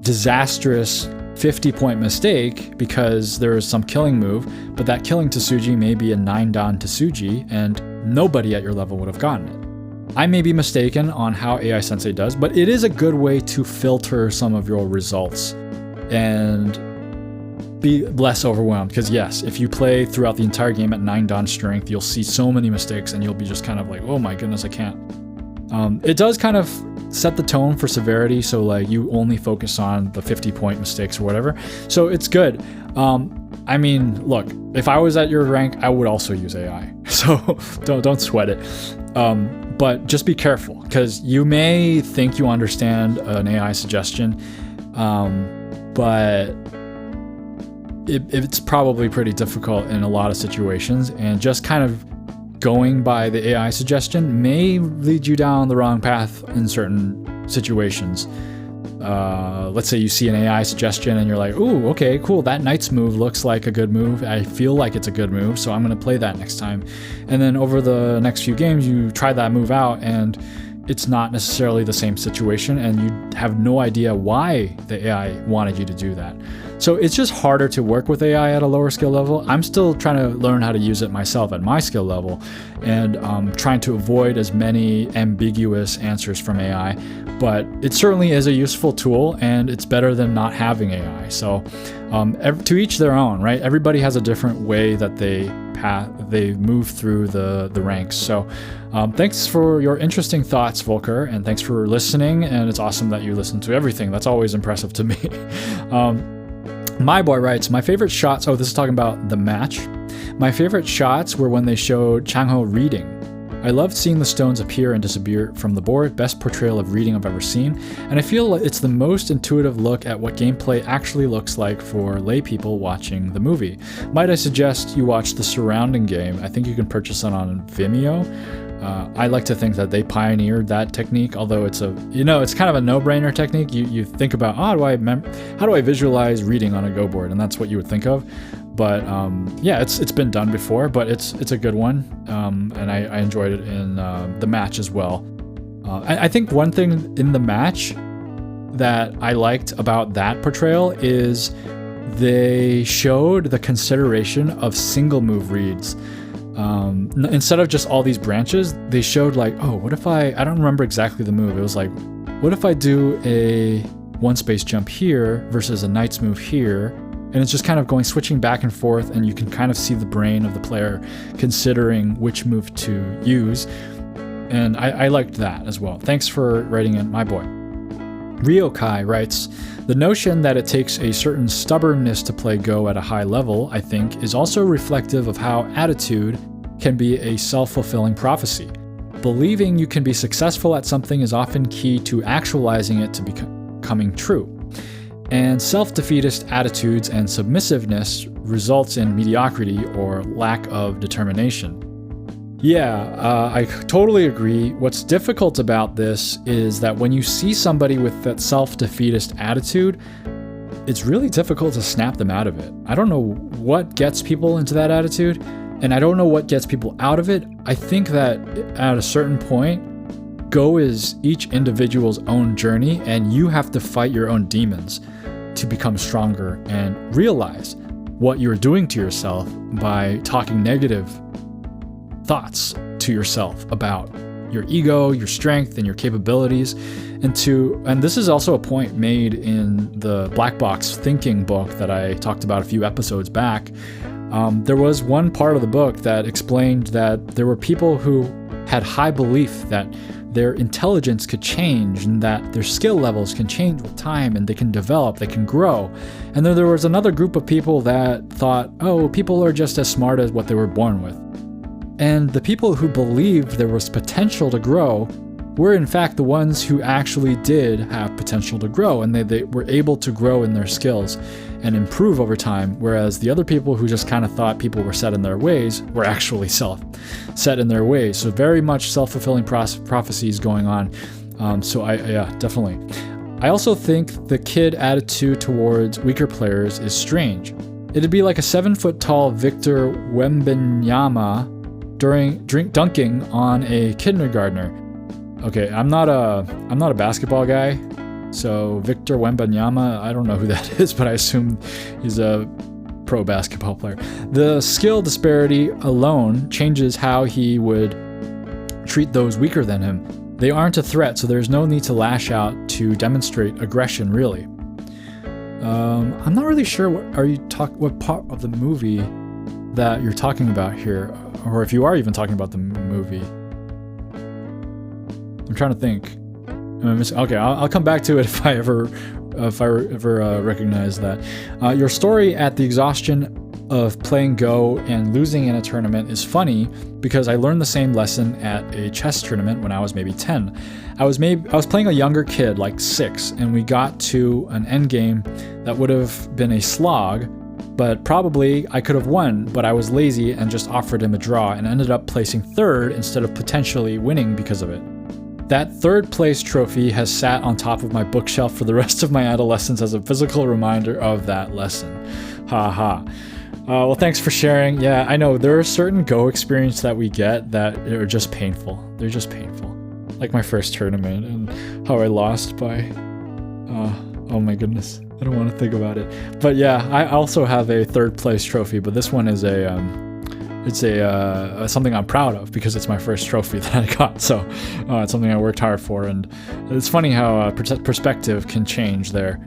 disastrous 50-point mistake because there is some killing move, but that killing Tsuji may be a 9-dan Tsuji, and nobody at your level would have gotten it. I may be mistaken on how AI Sensei does, but it is a good way to filter some of your results and be less overwhelmed. Because yes, if you play throughout the entire game at 9-dan strength, you'll see so many mistakes and you'll be just kind of like, oh my goodness, I can't. It does kind of set the tone for severity, so like you only focus on the 50-point mistakes or whatever. So it's good. I mean, look, if I was at your rank, I would also use AI. So don't sweat it. But just be careful, because you may think you understand an AI suggestion, but it's probably pretty difficult in a lot of situations, and just kind of going by the AI suggestion may lead you down the wrong path in certain situations. Let's say you see an AI suggestion and you're like, ooh, okay, cool, that knight's move looks like a good move. I feel like it's a good move, so I'm going to play that next time. And then over the next few games, you try that move out and it's not necessarily the same situation, and you have no idea why the AI wanted you to do that. So it's just harder to work with AI at a lower skill level. I'm still trying to learn how to use it myself at my skill level, and trying to avoid as many ambiguous answers from AI. But it certainly is a useful tool, and it's better than not having AI. So to each their own, right? Everybody has a different way that they move through the ranks. So thanks for your interesting thoughts, Volker, and thanks for listening. And it's awesome that you listen to everything. That's always impressive to me. My boy writes, my favorite shots, this is talking about the match. My favorite shots were when they showed Changho reading. I loved seeing the stones appear and disappear from the board, best portrayal of reading I've ever seen, and I feel it's the most intuitive look at what gameplay actually looks like for lay people watching the movie. Might I suggest you watch the surrounding game? I think you can purchase it on Vimeo. I like to think that they pioneered that technique, although it's kind of a no-brainer technique. You think about, how do I visualize reading on a Go board, and that's what you would think of. But yeah, it's been done before, but it's a good one, and I enjoyed it in the match as well. I think one thing in the match that I liked about that portrayal is they showed the consideration of single move reads. Instead of just all these branches, they showed like, what if I don't remember exactly the move. It was like, what if I do a one space jump here versus a knight's move here? And it's just kind of switching back and forth, and you can kind of see the brain of the player considering which move to use. And I liked that as well. Thanks for writing in, my boy. Ryokai writes, the notion that it takes a certain stubbornness to play Go at a high level, I think, is also reflective of how attitude can be a self-fulfilling prophecy. Believing you can be successful at something is often key to actualizing it to becoming true. And self-defeatist attitudes and submissiveness results in mediocrity or lack of determination. Yeah, I totally agree. What's difficult about this is that when you see somebody with that self-defeatist attitude, it's really difficult to snap them out of it. I don't know what gets people into that attitude. And I don't know what gets people out of it. I think that at a certain point, Go is each individual's own journey, and you have to fight your own demons to become stronger and realize what you're doing to yourself by talking negative thoughts to yourself about your ego, your strength, and your capabilities. And this is also a point made in the Black Box Thinking book that I talked about a few episodes back. There was one part of the book that explained that there were people who had high belief that their intelligence could change and that their skill levels can change with time and they can develop, they can grow. And then there was another group of people that thought, oh, people are just as smart as what they were born with. And the people who believed there was potential to grow were in fact the ones who actually did have potential to grow, and they were able to grow in their skills and improve over time, whereas the other people who just kind of thought people were set in their ways were actually set in their ways. So very much self-fulfilling prophecies going on. Yeah, definitely. I also think the kid attitude towards weaker players is strange. It'd be like a 7-foot-tall Victor Wembanyama dunking on a kindergartner. Okay, I'm not a basketball guy, so Victor Wembanyama, I don't know who that is, but I assume he's a pro basketball player. The skill disparity alone changes how he would treat those weaker than him. They aren't a threat, so there's no need to lash out to demonstrate aggression, really. I'm not really sure what part of the movie that you're talking about here, or if you are even talking about the movie. I'm trying to think. Okay, I'll come back to it if I ever recognize that. Your story at the exhaustion of playing Go and losing in a tournament is funny because I learned the same lesson at a chess tournament when I was maybe 10. I was playing a younger kid, like 6, and we got to an endgame that would have been a slog, but probably I could have won, but I was lazy and just offered him a draw and ended up placing 3rd instead of potentially winning because of it. That 3rd place trophy has sat on top of my bookshelf for the rest of my adolescence as a physical reminder of that lesson. Ha ha. Well, thanks for sharing. Yeah, I know there are certain Go experiences that we get that are just painful. They're just painful. Like my first tournament and how I lost by... oh my goodness. I don't want to think about it. But yeah, I also have a 3rd place trophy, but this one is it's something I'm proud of because it's my first trophy that I got. So it's something I worked hard for, and it's funny how perspective can change there.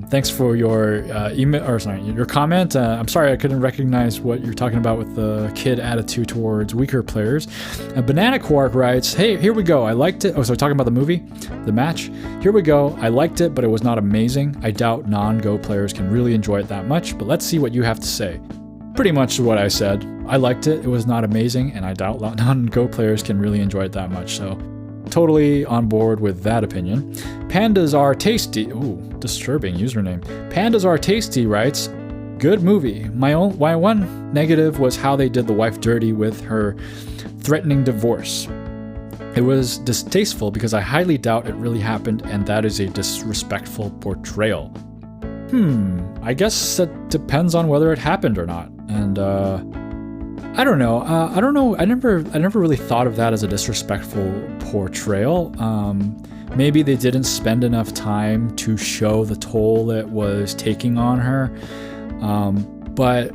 Thanks for your your comment. I'm sorry I couldn't recognize what you're talking about with the kid attitude towards weaker players. Banana Quark writes, hey, here we go. I liked it. Oh, so we're talking about the movie, the match. Here we go. I liked it, but it was not amazing. I doubt non-Go players can really enjoy it that much, but let's see what you have to say. Pretty much what I said. I liked it. It was not amazing, and I doubt non-Go players can really enjoy it that much. So totally on board with that opinion. Pandas Are Tasty. Ooh, disturbing username. Pandas Are Tasty writes, good movie. My one negative was how they did the wife dirty with her threatening divorce. It was distasteful because I highly doubt it really happened, and that is a disrespectful portrayal. I guess that depends on whether it happened or not. And I don't know. I never really thought of that as a disrespectful portrayal. Maybe they didn't spend enough time to show the toll it was taking on her. But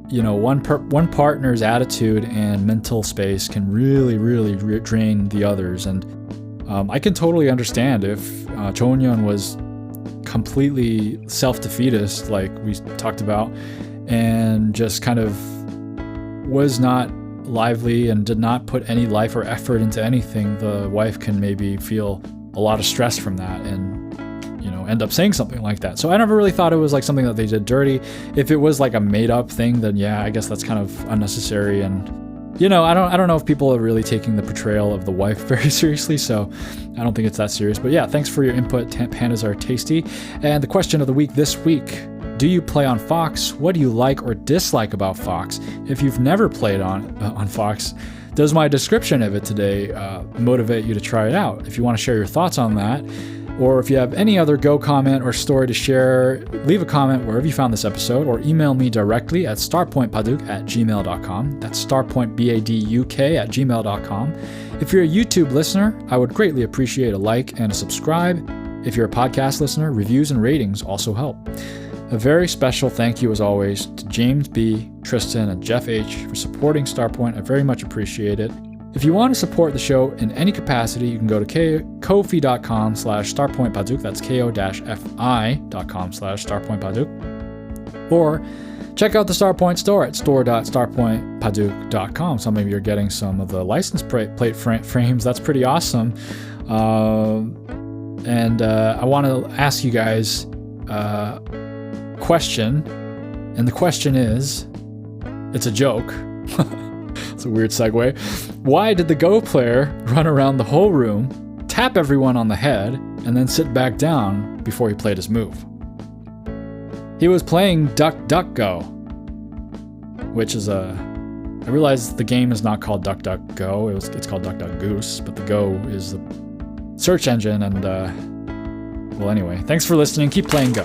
you know, one partner's attitude and mental space can really drain the others. And I can totally understand if Chounyeon was completely self-defeatist, like we talked about, and just kind of was not lively and did not put any life or effort into anything. The wife can maybe feel a lot of stress from that and, you know, end up saying something like that. So I never really thought it was like something that they did dirty. If it was like a made-up thing, then yeah, I guess that's kind of unnecessary. And you know, I don't know if people are really taking the portrayal of the wife very seriously, so I don't think it's that serious. But yeah, thanks for your input. Pandas Are Tasty. And the question of the week this week: do you play on Fox? What do you like or dislike about Fox? If you've never played on Fox, does my description of it today motivate you to try it out? If you want to share your thoughts on that, Or if you have any other Go comment or story to share, leave a comment wherever you found this episode, or email me directly at starpointpaduk@gmail.com. That's starpointbaduk@gmail.com. If you're a YouTube listener, I would greatly appreciate a like and a subscribe. If you're a podcast listener, reviews and ratings also help. A very special thank you, as always, to James B., Tristan, and Jeff H. for supporting Starpoint. I very much appreciate it. If you want to support the show in any capacity, you can go to ko-fi.com/starpointpaduk. That's ko-fi.com/starpointpaduk. Or check out the Starpoint store at store.starpointpaduk.com. Some of you are getting some of the license plate frames. That's pretty awesome. And I want to ask you guys a question. And the question is, it's a joke. It's a weird segue. Why did the Go player run around the whole room, tap everyone on the head, and then sit back down before he played his move? He was playing Duck Duck Go, which is I realize the game is not called Duck Duck Go. It's called Duck Duck Goose, but the Go is the search engine. And well, anyway, thanks for listening. Keep playing Go.